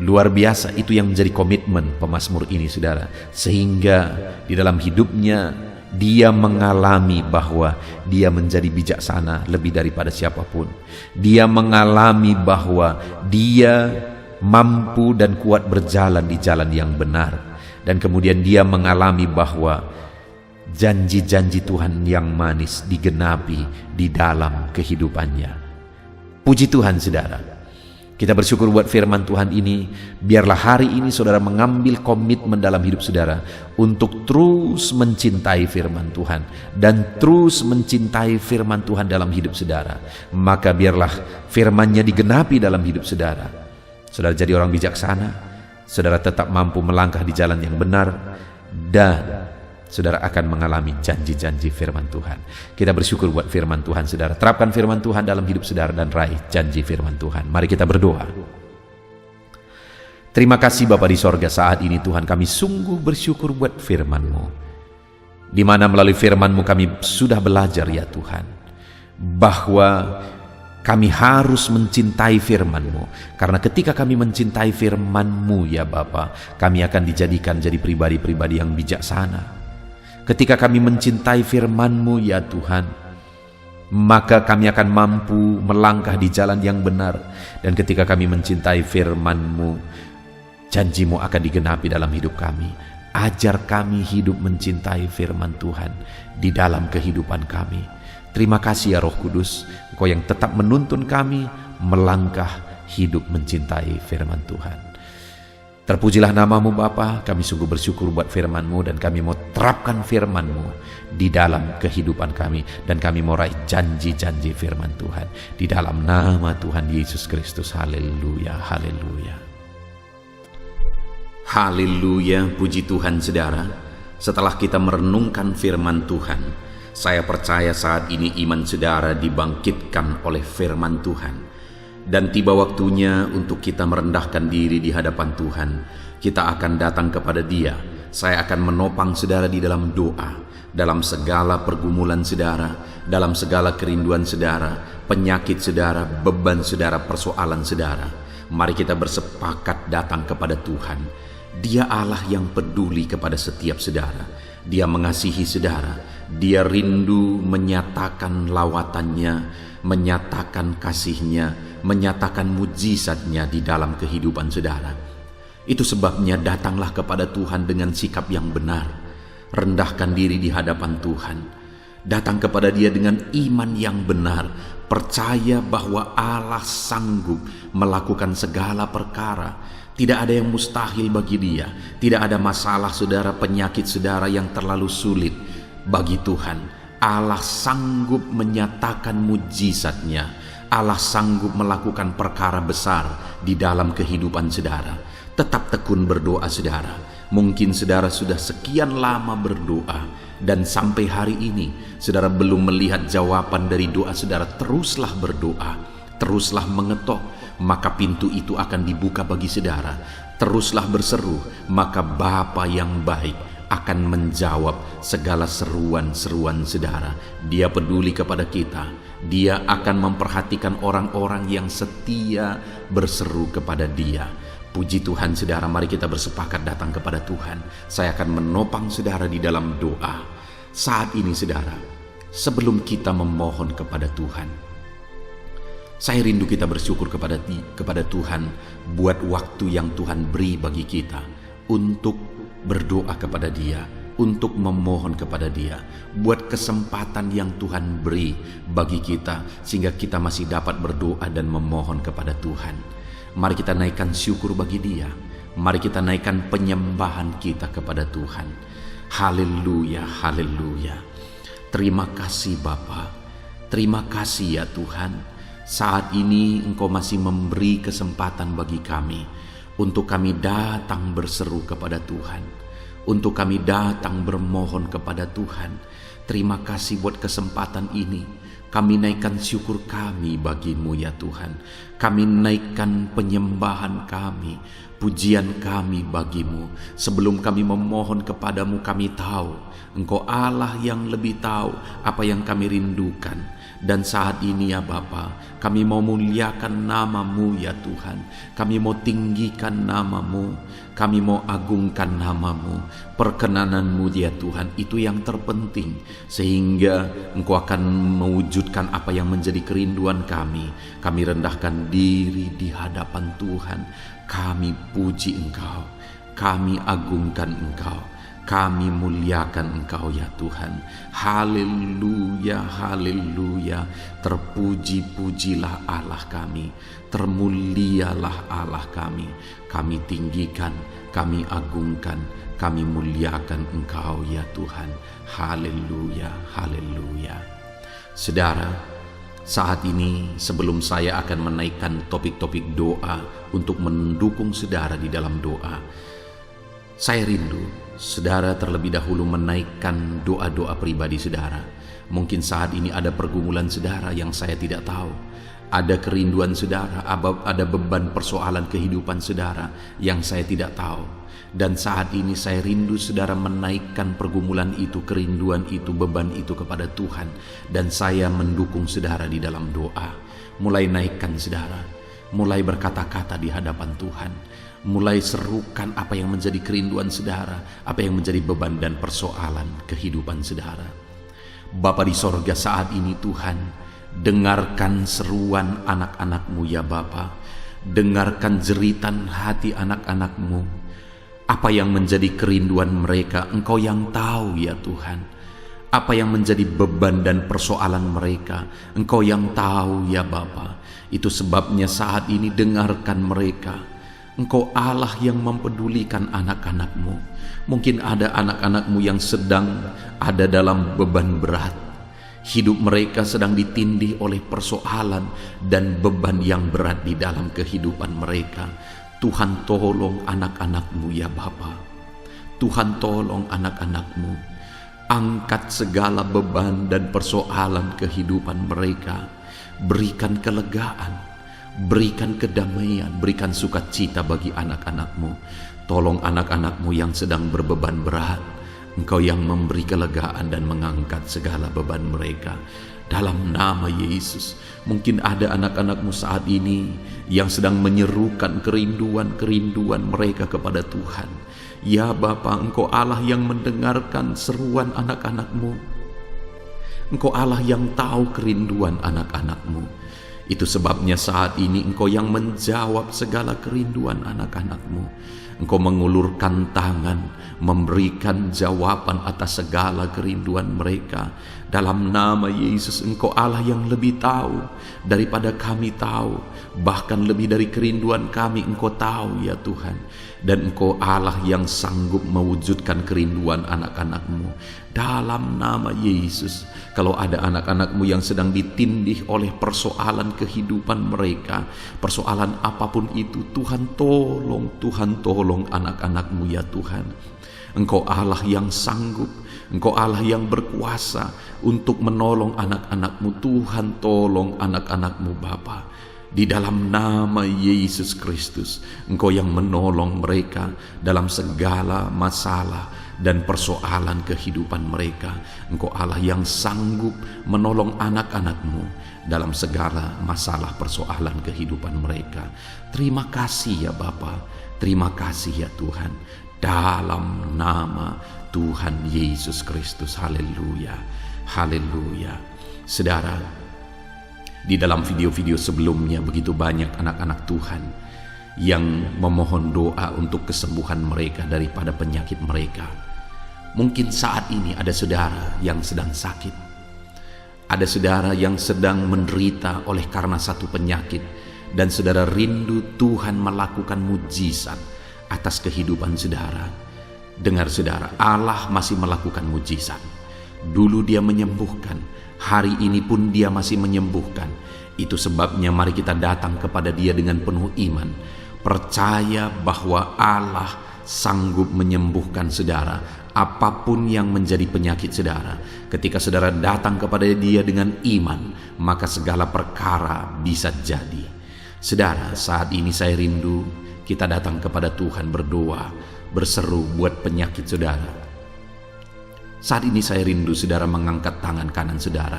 Luar biasa, itu yang menjadi komitmen pemazmur ini saudara, sehingga di dalam hidupnya dia mengalami bahwa dia menjadi bijaksana lebih daripada siapapun. Dia mengalami bahwa dia mampu dan kuat berjalan di jalan yang benar. Dan kemudian dia mengalami bahwa janji-janji Tuhan yang manis digenapi di dalam kehidupannya. Puji Tuhan saudara. Kita bersyukur buat firman Tuhan ini. Biarlah hari ini saudara mengambil komitmen dalam hidup saudara untuk terus mencintai firman Tuhan dan terus mencintai firman Tuhan dalam hidup saudara. Maka biarlah firman-Nya digenapi dalam hidup saudara. Saudara jadi orang bijaksana, saudara tetap mampu melangkah di jalan yang benar, dan saudara akan mengalami janji-janji firman Tuhan. Kita bersyukur buat firman Tuhan saudara. Terapkan firman Tuhan dalam hidup saudara dan raih janji firman Tuhan. Mari kita berdoa. Terima kasih Bapa di sorga, saat ini Tuhan kami sungguh bersyukur buat firman-Mu, di mana melalui firman-Mu kami sudah belajar ya Tuhan, bahwa kami harus mencintai firman-Mu. Karena ketika kami mencintai firman-Mu ya Bapa, kami akan dijadikan jadi pribadi-pribadi yang bijaksana. Ketika kami mencintai firman-Mu ya Tuhan, maka kami akan mampu melangkah di jalan yang benar. Dan ketika kami mencintai firman-Mu, janji-Mu akan digenapi dalam hidup kami. Ajar kami hidup mencintai firman Tuhan di dalam kehidupan kami. Terima kasih ya Roh Kudus, Engkau yang tetap menuntun kami melangkah hidup mencintai firman Tuhan. Terpujilah nama-Mu Bapa, kami sungguh bersyukur buat firman-Mu, dan kami mau terapkan firman-Mu di dalam kehidupan kami, dan kami mau raih janji-janji firman Tuhan di dalam nama Tuhan Yesus Kristus. Haleluya, haleluya. Haleluya, puji Tuhan saudara. Setelah kita merenungkan firman Tuhan, saya percaya saat ini iman saudara dibangkitkan oleh firman Tuhan. Dan tiba waktunya untuk kita merendahkan diri di hadapan Tuhan. Kita akan datang kepada Dia. Saya akan menopang saudara di dalam doa, dalam segala pergumulan saudara, dalam segala kerinduan saudara, penyakit saudara, beban saudara, persoalan saudara. Mari kita bersepakat datang kepada Tuhan. Dia Allah yang peduli kepada setiap saudara. Dia mengasihi saudara. Dia rindu menyatakan lawatannya, menyatakan kasihnya, menyatakan mujizatnya di dalam kehidupan saudara. Itu sebabnya datanglah kepada Tuhan dengan sikap yang benar. Rendahkan diri di hadapan Tuhan. Datang kepada Dia dengan iman yang benar. Percaya bahwa Allah sanggup melakukan segala perkara. Tidak ada yang mustahil bagi Dia. Tidak ada masalah saudara, penyakit saudara yang terlalu sulit bagi Tuhan. Allah sanggup menyatakan mujizatnya. Allah sanggup melakukan perkara besar di dalam kehidupan saudara. Tetap tekun berdoa saudara. Mungkin saudara sudah sekian lama berdoa, dan sampai hari ini saudara belum melihat jawaban dari doa saudara. Teruslah berdoa, teruslah mengetok, maka pintu itu akan dibuka bagi saudara. Teruslah berseru, maka Bapa yang baik akan menjawab segala seruan-seruan saudara. Dia peduli kepada kita. Dia akan memperhatikan orang-orang yang setia berseru kepada Dia. Puji Tuhan saudara, mari kita bersepakat datang kepada Tuhan. Saya akan menopang saudara di dalam doa. Saat ini saudara, sebelum kita memohon kepada Tuhan, saya rindu kita bersyukur kepada Tuhan buat waktu yang Tuhan beri bagi kita untuk berdoa kepada Dia, untuk memohon kepada Dia, buat kesempatan yang Tuhan beri bagi kita sehingga kita masih dapat berdoa dan memohon kepada Tuhan. Mari kita naikkan syukur bagi Dia. Mari kita naikkan penyembahan kita kepada Tuhan. Haleluya, haleluya. Terima kasih Bapa. Terima kasih ya Tuhan. Saat ini Engkau masih memberi kesempatan bagi kami untuk kami datang berseru kepada Tuhan, untuk kami datang bermohon kepada Tuhan. Terima kasih buat kesempatan ini. Kami naikkan syukur kami bagi-Mu ya Tuhan. Kami naikkan penyembahan kami, pujian kami bagi-Mu. Sebelum kami memohon kepadamu, kami tahu Engkau Allah yang lebih tahu apa yang kami rindukan. Dan saat ini ya Bapa, kami mau muliakan nama-Mu ya Tuhan. Kami mau tinggikan nama-Mu, kami mau agungkan nama-Mu. Perkenanan-Mu ya Tuhan, itu yang terpenting, sehingga Engkau akan mewujudkan apa yang menjadi kerinduan kami. Kami rendahkan diri di hadapan Tuhan. Kami puji Engkau, kami agungkan Engkau, kami muliakan Engkau ya Tuhan. Haleluya, haleluya. Terpuji-pujilah Allah kami, termulialah Allah kami. Kami tinggikan, kami agungkan, kami muliakan Engkau ya Tuhan. Haleluya, haleluya. Saudara, saat ini sebelum saya akan menaikkan topik-topik doa untuk mendukung saudara di dalam doa, saya rindu saudara terlebih dahulu menaikkan doa-doa pribadi saudara. Mungkin saat ini ada pergumulan saudara yang saya tidak tahu. Ada kerinduan saudara, ada beban persoalan kehidupan saudara yang saya tidak tahu. Dan saat ini saya rindu saudara menaikkan pergumulan itu, kerinduan itu, beban itu kepada Tuhan. Dan saya mendukung saudara di dalam doa. Mulai naikkan saudara, mulai berkata-kata di hadapan Tuhan. Mulai serukan apa yang menjadi kerinduan saudara, apa yang menjadi beban dan persoalan kehidupan saudara. Bapa di sorga, saat ini Tuhan, dengarkan seruan anak-anak-Mu ya Bapa. Dengarkan jeritan hati anak-anak-Mu. Apa yang menjadi kerinduan mereka, Engkau yang tahu ya Tuhan. Apa yang menjadi beban dan persoalan mereka, Engkau yang tahu ya Bapa. Itu sebabnya saat ini dengarkan mereka. Engkau Allah yang mempedulikan anak-anak-Mu. Mungkin ada anak-anak-Mu yang sedang ada dalam beban berat. Hidup mereka sedang ditindih oleh persoalan dan beban yang berat di dalam kehidupan mereka. Tuhan tolong anak-anak-Mu ya Bapa. Tuhan tolong anak-anak-Mu. Angkat segala beban dan persoalan kehidupan mereka. Berikan kelegaan, berikan kedamaian, berikan sukacita bagi anak-anak-Mu. Tolong anak-anak-Mu yang sedang berbeban berat. Engkau yang memberi kelegaan dan mengangkat segala beban mereka. Dalam nama Yesus, mungkin ada anak-anak-Mu saat ini yang sedang menyerukan kerinduan-kerinduan mereka kepada Tuhan. Ya Bapa, Engkau Allah yang mendengarkan seruan anak-anak-Mu. Engkau Allah yang tahu kerinduan anak-anak-Mu. Itu sebabnya saat ini Engkau yang menjawab segala kerinduan anak-anak-Mu. Engkau mengulurkan tangan, memberikan jawaban atas segala kerinduan mereka. Dalam nama Yesus, Engkau Allah yang lebih tahu daripada kami tahu. Bahkan lebih dari kerinduan kami Engkau tahu ya Tuhan. Dan Engkau Allah yang sanggup mewujudkan kerinduan anak-anak-Mu. Dalam nama Yesus, kalau ada anak-anak-Mu yang sedang ditindih oleh persoalan kehidupan mereka, persoalan apapun itu, Tuhan tolong anak-anak-Mu ya Tuhan. Engkau Allah yang sanggup, Engkau Allah yang berkuasa untuk menolong anak-anak-Mu. Tuhan tolong anak-anak-Mu Bapa. Di dalam nama Yesus Kristus, Engkau yang menolong mereka dalam segala masalah dan persoalan kehidupan mereka. Engkau Allah yang sanggup menolong anak-anak-Mu dalam segala masalah persoalan kehidupan mereka. Terima kasih ya Bapa, terima kasih ya Tuhan, dalam nama Tuhan Yesus Kristus. Haleluya, haleluya. Saudara, di dalam video-video sebelumnya begitu banyak anak-anak Tuhan yang memohon doa untuk kesembuhan mereka daripada penyakit mereka. Mungkin saat ini ada saudara yang sedang sakit, ada saudara yang sedang menderita oleh karena satu penyakit, dan saudara rindu Tuhan melakukan mujizat atas kehidupan saudara. Dengar saudara, Allah masih melakukan mujizat. Dulu Dia menyembuhkan, hari ini pun Dia masih menyembuhkan. Itu sebabnya mari kita datang kepada Dia dengan penuh iman, percaya bahwa Allah sanggup menyembuhkan saudara apapun yang menjadi penyakit saudara. Ketika saudara datang kepada Dia dengan iman, maka segala perkara bisa jadi. Saudara, saat ini saya rindu kita datang kepada Tuhan berdoa, berseru buat penyakit saudara. Saat ini saya rindu saudara mengangkat tangan kanan saudara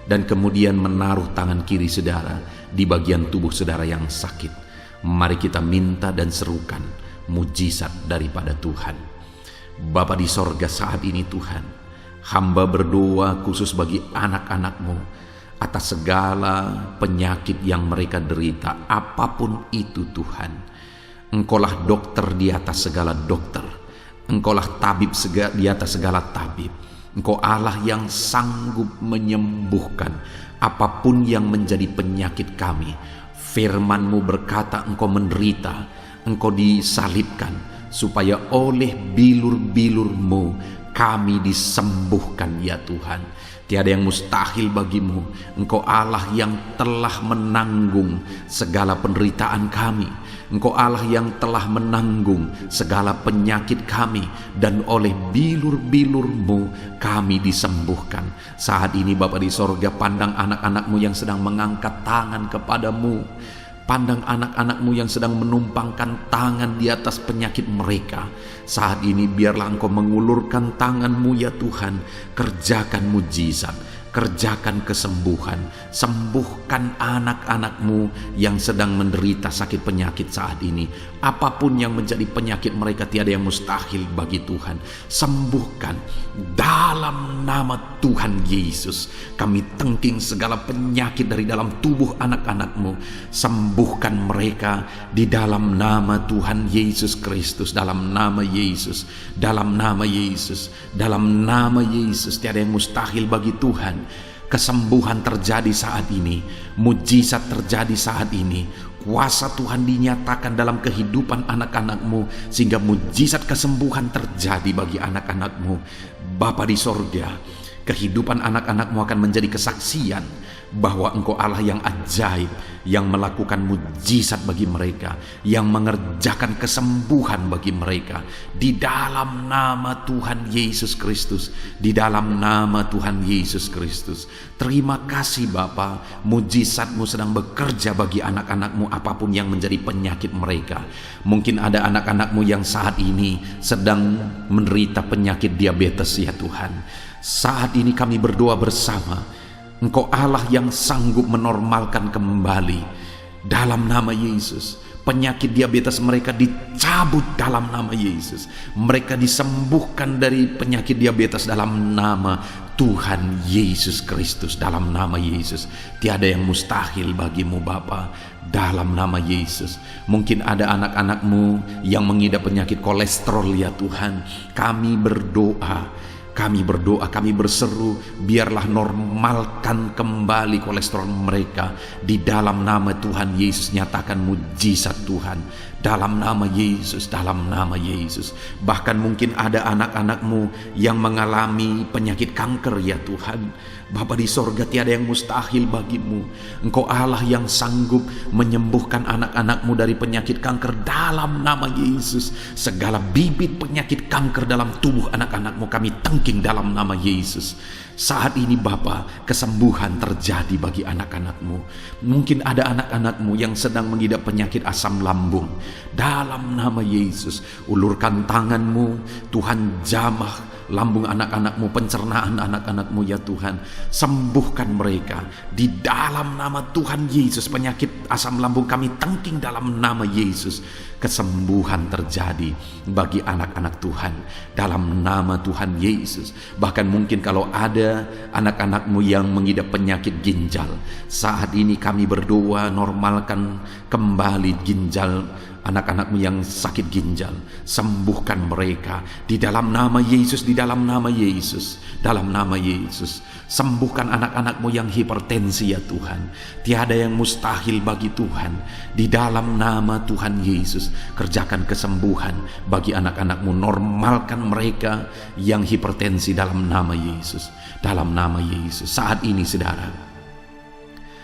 dan kemudian menaruh tangan kiri saudara di bagian tubuh saudara yang sakit. Mari kita minta dan serukan mujizat daripada Tuhan. Bapa di sorga, saat ini Tuhan, hamba berdoa khusus bagi anak-anak-Mu atas segala penyakit yang mereka derita, apapun itu Tuhan. Engkaulah dokter di atas segala dokter, Engkaulah tabib di atas segala tabib. Engkau Allah yang sanggup menyembuhkan apapun yang menjadi penyakit kami. Firman-Mu berkata Engkau menderita, Engkau disalibkan, supaya oleh bilur-bilur-Mu kami disembuhkan ya Tuhan. Tiada yang mustahil bagimu. Engkau Allah yang telah menanggung segala penderitaan kami. Engkau Allah yang telah menanggung segala penyakit kami, dan oleh bilur-bilur-Mu kami disembuhkan. Saat ini Bapa di sorga, pandang anak-anak-Mu yang sedang mengangkat tangan kepada-Mu. Pandang anak-anak-Mu yang sedang menumpangkan tangan di atas penyakit mereka. Saat ini biarlah Engkau mengulurkan tangan-Mu ya Tuhan. Kerjakan mujizat, kerjakan kesembuhan. Sembuhkan anak-anak-Mu yang sedang menderita sakit penyakit saat ini. Apapun yang menjadi penyakit mereka, tiada yang mustahil bagi Tuhan. Sembuhkan dalam nama Tuhan Yesus. Kami tengking segala penyakit dari dalam tubuh anak-anak-Mu. Sembuhkan mereka di dalam nama Tuhan Yesus Kristus. Dalam nama Yesus, dalam nama Yesus, dalam nama Yesus. Tiada yang mustahil bagi Tuhan. Kesembuhan terjadi saat ini, mujizat terjadi saat ini. Kuasa Tuhan dinyatakan dalam kehidupan anak-anak-Mu, sehingga mujizat kesembuhan terjadi bagi anak-anak-Mu. Bapa di sorga, kehidupan anak-anak-Mu akan menjadi kesaksian bahwa Engkau Allah yang ajaib, yang melakukan mujizat bagi mereka, yang mengerjakan kesembuhan bagi mereka. Di dalam nama Tuhan Yesus Kristus, di dalam nama Tuhan Yesus Kristus. Terima kasih Bapa, mujizat-Mu sedang bekerja bagi anak-anak-Mu apapun yang menjadi penyakit mereka. Mungkin ada anak-anak-Mu yang saat ini sedang menderita penyakit diabetes ya Tuhan. Saat ini kami berdoa bersama, Engkau Allah yang sanggup menormalkan kembali. Dalam nama Yesus, penyakit diabetes mereka dicabut dalam nama Yesus. Mereka disembuhkan dari penyakit diabetes dalam nama Tuhan Yesus Kristus. Dalam nama Yesus, tiada yang mustahil bagimu Bapa. Dalam nama Yesus, mungkin ada anak-anak-Mu yang mengidap penyakit kolesterol ya Tuhan. Kami berdoa, kami berseru, biarlah normalkan kembali kolesterol mereka. Di dalam nama Tuhan Yesus, nyatakan mujizat Tuhan. Dalam nama Yesus, dalam nama Yesus. Bahkan mungkin ada anak-anak-Mu yang mengalami penyakit kanker ya Tuhan. Bapa di sorga, tiada yang mustahil bagimu. Engkau Allah yang sanggup menyembuhkan anak-anakmu dari penyakit kanker dalam nama Yesus. Segala bibit penyakit kanker dalam tubuh anak-anakmu kami tengking dalam nama Yesus. Saat ini Bapa, kesembuhan terjadi bagi anak-anakmu. Mungkin ada anak-anakmu yang sedang mengidap penyakit asam lambung. Dalam nama Yesus, ulurkan tanganmu, Tuhan jamah lambung anak-anakmu, pencernaan anak-anakmu ya Tuhan. Sembuhkan mereka di dalam nama Tuhan Yesus. Penyakit asam lambung kami tengking dalam nama Yesus. Kesembuhan terjadi bagi anak-anak Tuhan dalam nama Tuhan Yesus. Bahkan mungkin kalau ada anak-anakmu yang mengidap penyakit ginjal, saat ini kami berdoa normalkan kembali ginjal anak-anakmu yang sakit ginjal. Sembuhkan mereka di dalam nama Yesus, di dalam nama Yesus, dalam nama Yesus. Sembuhkan anak-anakmu yang hipertensi ya Tuhan. Tiada yang mustahil bagi Tuhan. Di dalam nama Tuhan Yesus, kerjakan kesembuhan bagi anak-anakmu. Normalkan mereka yang hipertensi dalam nama Yesus, dalam nama Yesus. Saat ini saudara,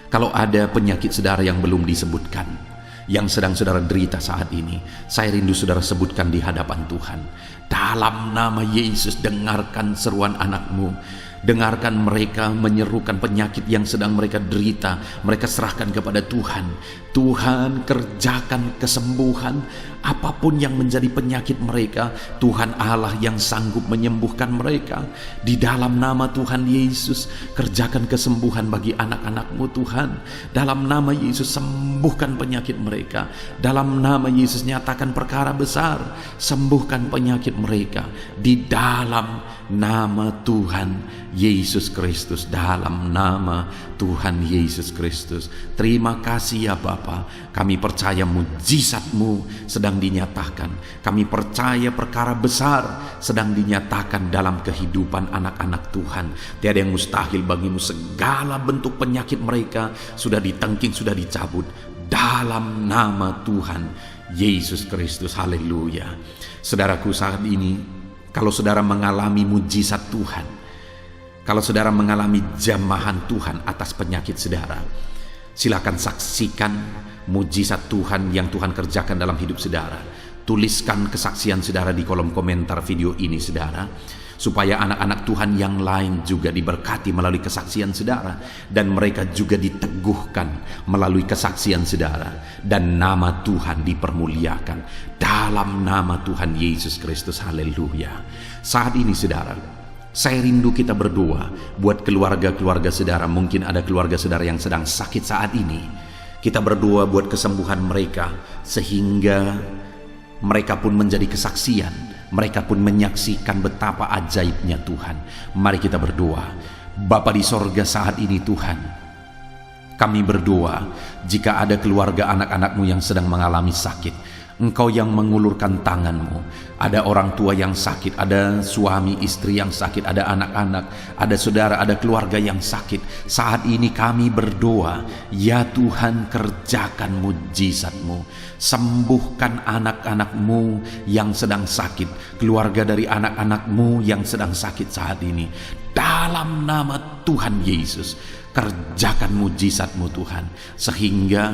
kalau ada penyakit saudara yang belum disebutkan, yang sedang saudara derita saat ini, saya rindu saudara sebutkan di hadapan Tuhan. Dalam nama Yesus, dengarkan seruan anakmu. Dengarkan mereka menyerukan penyakit yang sedang mereka derita. Mereka serahkan kepada Tuhan. Tuhan, kerjakan kesembuhan apapun yang menjadi penyakit mereka. Tuhan Allah yang sanggup menyembuhkan mereka. Di dalam nama Tuhan Yesus, kerjakan kesembuhan bagi anak-anakmu Tuhan. Dalam nama Yesus, sembuhkan penyakit mereka. Dalam nama Yesus, nyatakan perkara besar. Sembuhkan penyakit mereka. Di dalam nama Tuhan Yesus Kristus, dalam nama Tuhan Yesus Kristus. Terima kasih ya Bapa. Kami percaya mujizat-Mu sedang dinyatakan. Kami percaya perkara besar sedang dinyatakan dalam kehidupan anak-anak Tuhan. Tiada yang mustahil bagimu. Segala bentuk penyakit mereka sudah ditengking, sudah dicabut dalam nama Tuhan Yesus Kristus. Haleluya. Saudaraku, saat ini kalau saudara mengalami mujizat Tuhan, kalau saudara mengalami jamahan Tuhan atas penyakit saudara, silakan saksikan mujizat Tuhan yang Tuhan kerjakan dalam hidup saudara. Tuliskan kesaksian saudara di kolom komentar video ini saudara, supaya anak-anak Tuhan yang lain juga diberkati melalui kesaksian saudara, dan mereka juga diteguhkan melalui kesaksian saudara, dan nama Tuhan dipermuliakan dalam nama Tuhan Yesus Kristus. Haleluya. Saat ini saudara, saya rindu kita berdoa buat keluarga-keluarga saudara. Mungkin ada keluarga saudara yang sedang sakit saat ini. Kita berdoa buat kesembuhan mereka, sehingga mereka pun menjadi kesaksian. Mereka pun menyaksikan betapa ajaibnya Tuhan. Mari kita berdoa. Bapa di sorga, saat ini Tuhan, kami berdoa jika ada keluarga anak-anakmu yang sedang mengalami sakit, Engkau yang mengulurkan tanganmu. Ada orang tua yang sakit, ada suami istri yang sakit, ada anak-anak, ada saudara, ada keluarga yang sakit. Saat ini kami berdoa, ya Tuhan, kerjakan mujizat-Mu. Sembuhkan anak-anak-Mu yang sedang sakit, keluarga dari anak-anak-Mu yang sedang sakit saat ini. Dalam nama Tuhan Yesus, kerjakan mujizat-Mu Tuhan, sehingga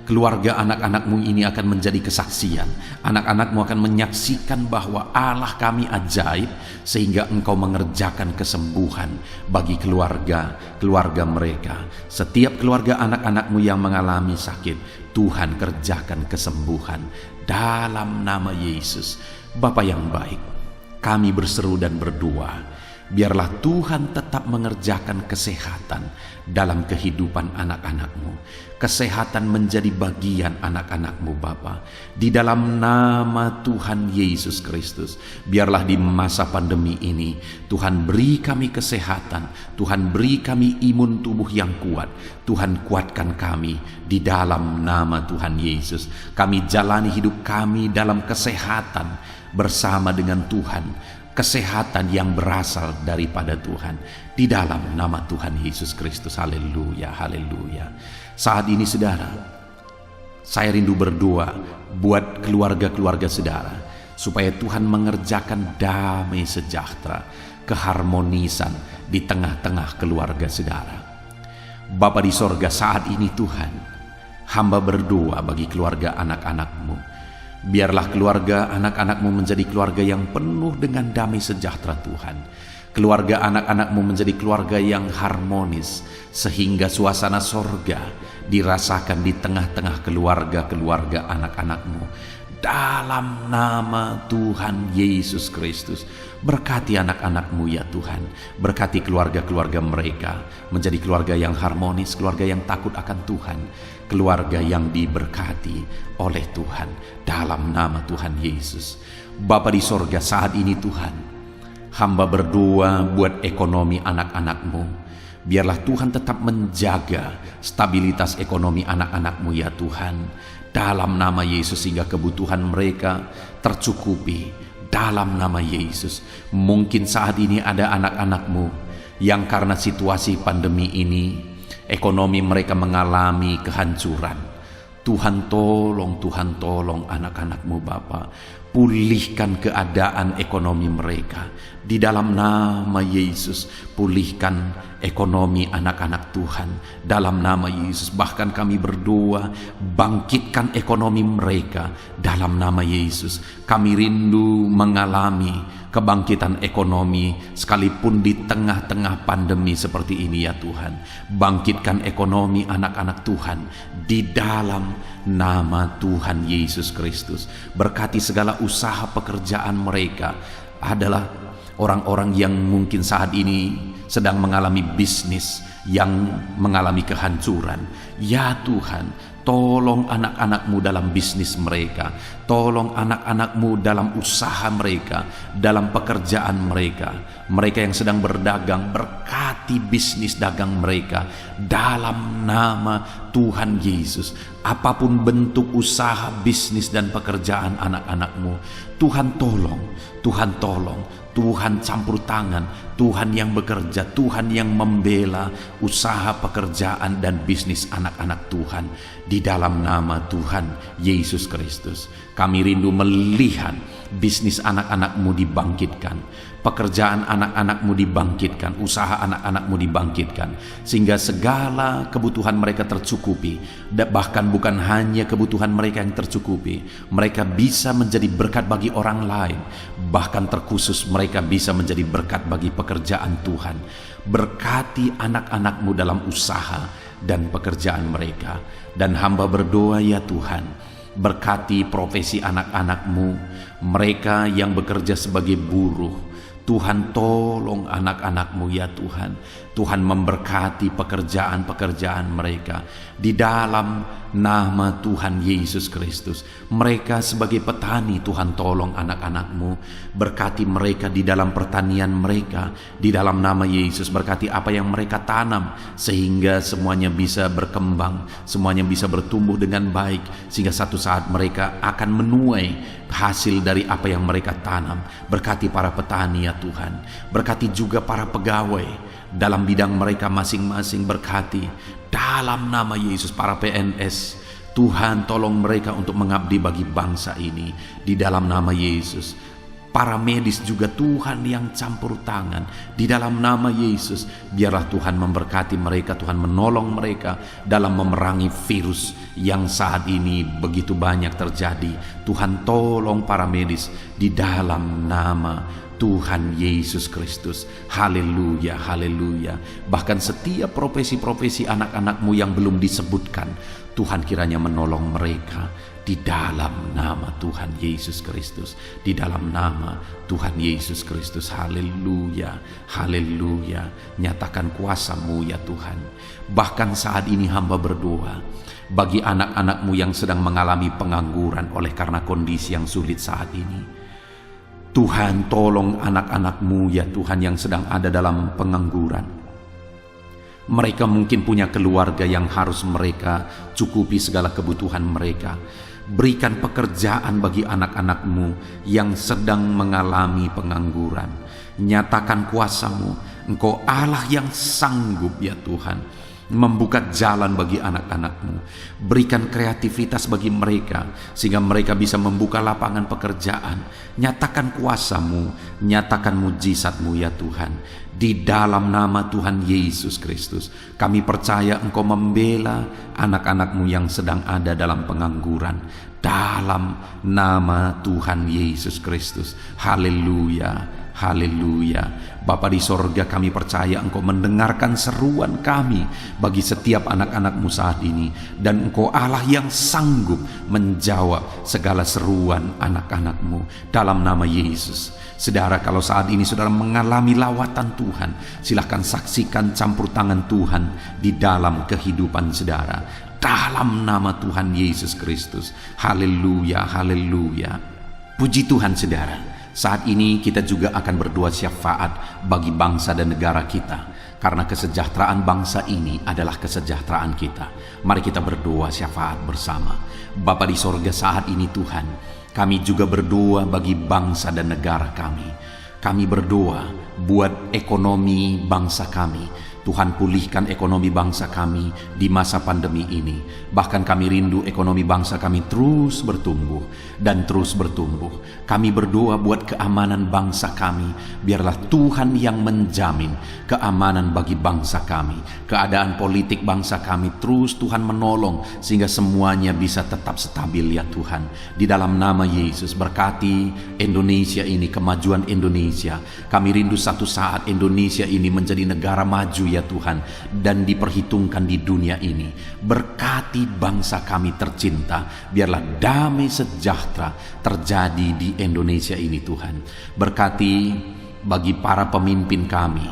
keluarga anak-anakmu ini akan menjadi kesaksian. Anak-anakmu akan menyaksikan bahwa Allah kami ajaib, sehingga Engkau mengerjakan kesembuhan bagi keluarga mereka. Setiap keluarga anak-anakmu yang mengalami sakit, Tuhan kerjakan kesembuhan dalam nama Yesus. Bapa yang baik, kami berseru dan berdoa, biarlah Tuhan tetap mengerjakan kesehatan dalam kehidupan anak-anak-Mu. Kesehatan menjadi bagian anak-anak-Mu Bapa. Di dalam nama Tuhan Yesus Kristus, biarlah di masa pandemi ini Tuhan beri kami kesehatan, Tuhan beri kami imun tubuh yang kuat. Tuhan kuatkan kami di dalam nama Tuhan Yesus. Kami jalani hidup kami dalam kesehatan bersama dengan Tuhan, kesehatan yang berasal daripada Tuhan, di dalam nama Tuhan Yesus Kristus. Haleluya, haleluya. Saat ini saudara, saya rindu berdoa buat keluarga-keluarga saudara, supaya Tuhan mengerjakan damai sejahtera, keharmonisan di tengah-tengah keluarga saudara. Bapa di sorga, saat ini Tuhan, hamba berdoa bagi keluarga anak-anak-Mu. Biarlah keluarga anak-anak-Mu menjadi keluarga yang penuh dengan damai sejahtera Tuhan. Keluarga anak-anak-Mu menjadi keluarga yang harmonis, sehingga suasana sorga dirasakan di tengah-tengah keluarga-keluarga anak-anak-Mu. Dalam nama Tuhan Yesus Kristus, berkati anak-anak-Mu ya Tuhan. Berkati keluarga-keluarga mereka menjadi keluarga yang harmonis, keluarga yang takut akan Tuhan, keluarga yang diberkati oleh Tuhan. Dalam nama Tuhan Yesus. Bapa di sorga, saat ini Tuhan, hamba berdoa buat ekonomi anak-anak-Mu. Biarlah Tuhan tetap menjaga stabilitas ekonomi anak-anak-Mu ya Tuhan. Dalam nama Yesus, sehingga kebutuhan mereka tercukupi. Dalam nama Yesus. Mungkin saat ini ada anak-anak-Mu yang karena situasi pandemi ini, ekonomi mereka mengalami kehancuran. Tuhan tolong anak-anak-Mu Bapa. Pulihkan keadaan ekonomi mereka. Di dalam nama Yesus, pulihkan ekonomi anak-anak Tuhan. Dalam nama Yesus, bahkan kami berdoa, bangkitkan ekonomi mereka. Dalam nama Yesus, kami rindu mengalami kebangkitan ekonomi sekalipun di tengah-tengah pandemi seperti ini ya Tuhan. Bangkitkan ekonomi anak-anak Tuhan di dalam nama Tuhan Yesus Kristus. Berkati segala usaha pekerjaan mereka. Adalah orang-orang yang mungkin saat ini sedang mengalami bisnis yang mengalami kehancuran. Ya Tuhan, tolong anak-anak-Mu dalam bisnis mereka. Tolong anak-anak-Mu dalam usaha mereka, dalam pekerjaan mereka. Mereka yang sedang berdagang, berkati bisnis dagang mereka. Dalam nama Tuhan Yesus, apapun bentuk usaha, bisnis, dan pekerjaan anak-anak-Mu, Tuhan tolong, Tuhan tolong. Tuhan campur tangan, Tuhan yang bekerja, Tuhan yang membela usaha, pekerjaan, dan bisnis anak-anak Tuhan. Di dalam nama Tuhan Yesus Kristus, kami rindu melihat bisnis anak-anak-Mu dibangkitkan, pekerjaan anak-anak-Mu dibangkitkan, usaha anak-anak-Mu dibangkitkan, sehingga segala kebutuhan mereka tercukupi. Bahkan bukan hanya kebutuhan mereka yang tercukupi, mereka bisa menjadi berkat bagi orang lain. Bahkan terkhusus mereka bisa menjadi berkat bagi pekerjaan Tuhan. Berkati anak-anak-Mu dalam usaha dan pekerjaan mereka. Dan hamba berdoa ya Tuhan, berkati profesi anak-anak-Mu, mereka yang bekerja sebagai buruh. Tuhan tolong anak-anak-Mu ya Tuhan. Tuhan memberkati pekerjaan-pekerjaan mereka. Di dalam nama Tuhan Yesus Kristus. Mereka sebagai petani, Tuhan tolong anak-anak-Mu. Berkati mereka di dalam pertanian mereka. Di dalam nama Yesus, berkati apa yang mereka tanam, sehingga semuanya bisa berkembang, semuanya bisa bertumbuh dengan baik, sehingga satu saat mereka akan menuai hasil dari apa yang mereka tanam. Berkati para petani ya Tuhan. Berkati juga para pegawai dalam bidang mereka masing-masing. Berkati dalam nama Yesus para PNS. Tuhan tolong mereka untuk mengabdi bagi bangsa ini. Di dalam nama Yesus. Para medis juga Tuhan yang campur tangan. Di dalam nama Yesus, biarlah Tuhan memberkati mereka, Tuhan menolong mereka dalam memerangi virus yang saat ini begitu banyak terjadi. Tuhan tolong para medis di dalam nama Tuhan Yesus Kristus. Haleluya, haleluya. Bahkan setiap profesi-profesi anak-anak-Mu yang belum disebutkan, Tuhan kiranya menolong mereka di dalam nama Tuhan Yesus Kristus. Di dalam nama Tuhan Yesus Kristus. Haleluya, haleluya. Nyatakan kuasa-Mu ya Tuhan. Bahkan saat ini hamba berdoa bagi anak-anak-Mu yang sedang mengalami pengangguran oleh karena kondisi yang sulit saat ini. Tuhan tolong anak-anak-Mu ya Tuhan yang sedang ada dalam pengangguran. Mereka mungkin punya keluarga yang harus mereka cukupi segala kebutuhan mereka. Berikan pekerjaan bagi anak-anak-Mu yang sedang mengalami pengangguran. Nyatakan kuasa-Mu. Engkau Allah yang sanggup ya Tuhan. membuka jalan bagi anak-anak-Mu. Berikan kreativitas bagi mereka, sehingga mereka bisa membuka lapangan pekerjaan. Nyatakan kuasa-Mu, nyatakan mujizat-Mu ya Tuhan. Di dalam nama Tuhan Yesus Kristus, kami percaya Engkau membela anak-anak-Mu yang sedang ada dalam pengangguran. Dalam nama Tuhan Yesus Kristus. Haleluya, haleluya. Bapa di sorga, kami percaya Engkau mendengarkan seruan kami bagi setiap anak-anak-Mu saat ini. Dan Engkau Allah yang sanggup menjawab segala seruan anak-anak-Mu dalam nama Yesus. Saudara, kalau saat ini saudara mengalami lawatan Tuhan, silahkan saksikan campur tangan Tuhan di dalam kehidupan saudara. Dalam nama Tuhan Yesus Kristus. Haleluya, haleluya. Puji Tuhan saudara. Saat ini kita juga akan berdoa syafaat bagi bangsa dan negara kita, karena kesejahteraan bangsa ini adalah kesejahteraan kita. Mari kita berdoa syafaat bersama. Bapa di sorga, saat ini Tuhan, kami juga berdoa bagi bangsa dan negara kami. Kami berdoa buat ekonomi bangsa kami. Tuhan, pulihkan ekonomi bangsa kami di masa pandemi ini. Bahkan kami rindu ekonomi bangsa kami terus bertumbuh dan terus bertumbuh. Kami berdoa buat keamanan bangsa kami. Biarlah Tuhan yang menjamin keamanan bagi bangsa kami. Keadaan politik bangsa kami terus Tuhan menolong sehingga semuanya bisa tetap stabil ya Tuhan. Di dalam nama Yesus, berkati Indonesia ini, kemajuan Indonesia. Kami rindu satu saat Indonesia ini menjadi negara maju ya Tuhan, dan diperhitungkan di dunia ini. Berkati bangsa kami tercinta, biarlah damai sejahtera terjadi di Indonesia ini Tuhan. Berkati bagi para pemimpin kami,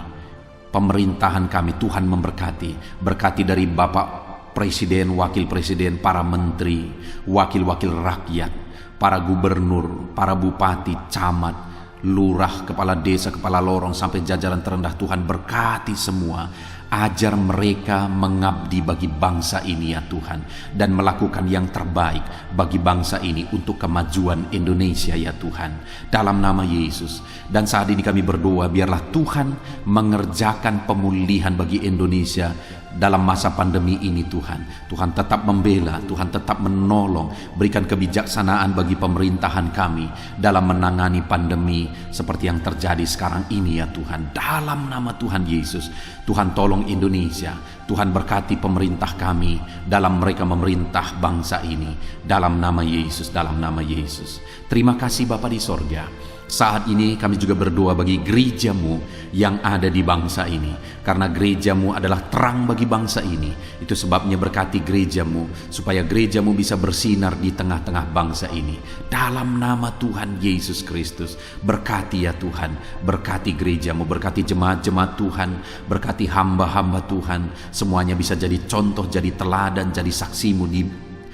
pemerintahan kami, Tuhan memberkati. Berkati dari Bapak Presiden, Wakil Presiden, para menteri, wakil-wakil rakyat, para gubernur, para bupati, camat, lurah, kepala desa, kepala lorong, sampai jajaran terendah. Tuhan berkati semua. Ajar mereka mengabdi bagi bangsa ini ya Tuhan, dan melakukan yang terbaik bagi bangsa ini untuk kemajuan Indonesia ya Tuhan, dalam nama Yesus. Dan saat ini kami berdoa, biarlah Tuhan mengerjakan pemulihan bagi Indonesia dalam masa pandemi ini Tuhan. Tuhan tetap membela, Tuhan tetap menolong. Berikan kebijaksanaan bagi pemerintahan kami dalam menangani pandemi seperti yang terjadi sekarang ini ya Tuhan. Dalam nama Tuhan Yesus, Tuhan tolong Indonesia. Tuhan berkati pemerintah kami dalam mereka memerintah bangsa ini. Dalam nama Yesus, dalam nama Yesus. Terima kasih Bapa di sorga. Saat ini kami juga berdoa bagi gereja-Mu yang ada di bangsa ini, karena gereja-Mu adalah terang bagi bangsa ini. Itu sebabnya berkati gereja-Mu, supaya gereja-Mu bisa bersinar di tengah-tengah bangsa ini. Dalam nama Tuhan Yesus Kristus, berkati ya Tuhan, berkati gereja-Mu, berkati jemaat-jemaat Tuhan, berkati hamba-hamba Tuhan. Semuanya bisa jadi contoh, jadi teladan, jadi saksi-Mu di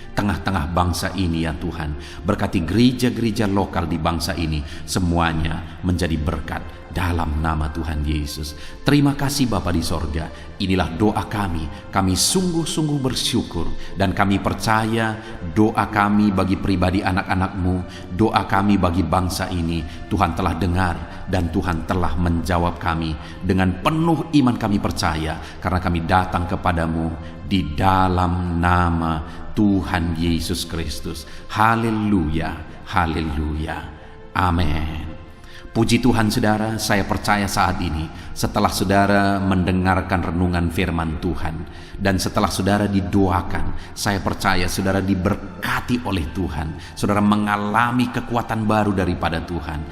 tengah-tengah bangsa ini ya Tuhan. Berkati gereja-gereja lokal di bangsa ini, semuanya menjadi berkat dalam nama Tuhan Yesus. Terima kasih Bapa di sorga. Inilah doa kami. Kami sungguh-sungguh bersyukur, dan kami percaya doa kami bagi pribadi anak-anak-Mu, doa kami bagi bangsa ini, Tuhan telah dengar dan Tuhan telah menjawab kami. Dengan penuh iman kami percaya, karena kami datang kepadamu di dalam nama Tuhan Yesus Kristus. Haleluya, haleluya, amin. Puji Tuhan saudara, saya percaya saat ini setelah saudara mendengarkan renungan firman Tuhan, dan setelah saudara didoakan, saya percaya saudara diberkati oleh Tuhan. Saudara mengalami kekuatan baru daripada Tuhan.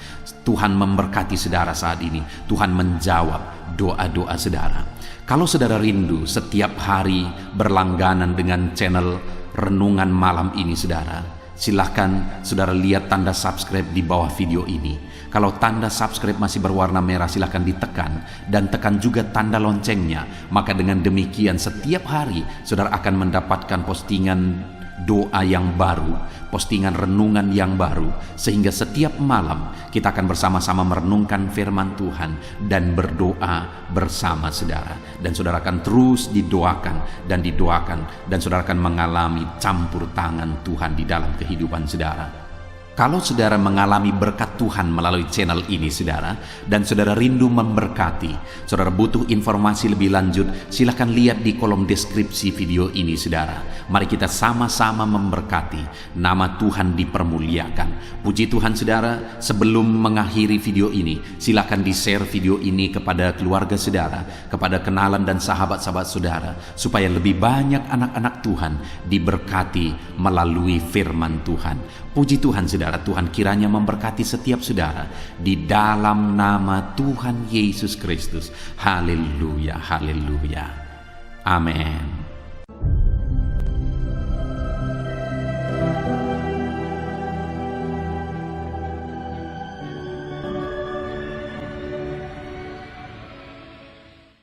Tuhan memberkati saudara saat ini. Tuhan menjawab doa-doa saudara. Kalau saudara rindu setiap hari berlangganan dengan channel renungan malam ini saudara, silahkan saudara lihat tanda subscribe di bawah video ini. Kalau tanda subscribe masih berwarna merah, silahkan ditekan, dan tekan juga tanda loncengnya. Maka dengan demikian setiap hari saudara akan mendapatkan postingan doa yang baru, postingan renungan yang baru, sehingga setiap malam kita akan bersama-sama merenungkan firman Tuhan dan berdoa bersama saudara. Dan saudara akan terus didoakan dan didoakan, dan saudara akan mengalami campur tangan Tuhan di dalam kehidupan saudara. Kalau saudara mengalami berkat Tuhan melalui channel ini saudara, dan saudara rindu memberkati, saudara butuh informasi lebih lanjut, silakan lihat di kolom deskripsi video ini saudara. Mari kita sama-sama memberkati, nama Tuhan dipermuliakan. Puji Tuhan saudara, sebelum mengakhiri video ini, silakan di-share video ini kepada keluarga saudara, kepada kenalan dan sahabat-sahabat saudara, supaya lebih banyak anak-anak Tuhan diberkati melalui firman Tuhan. Puji Tuhan saudara, Tuhan kiranya memberkati setiap saudara di dalam nama Tuhan Yesus Kristus. Haleluya, haleluya. Amin.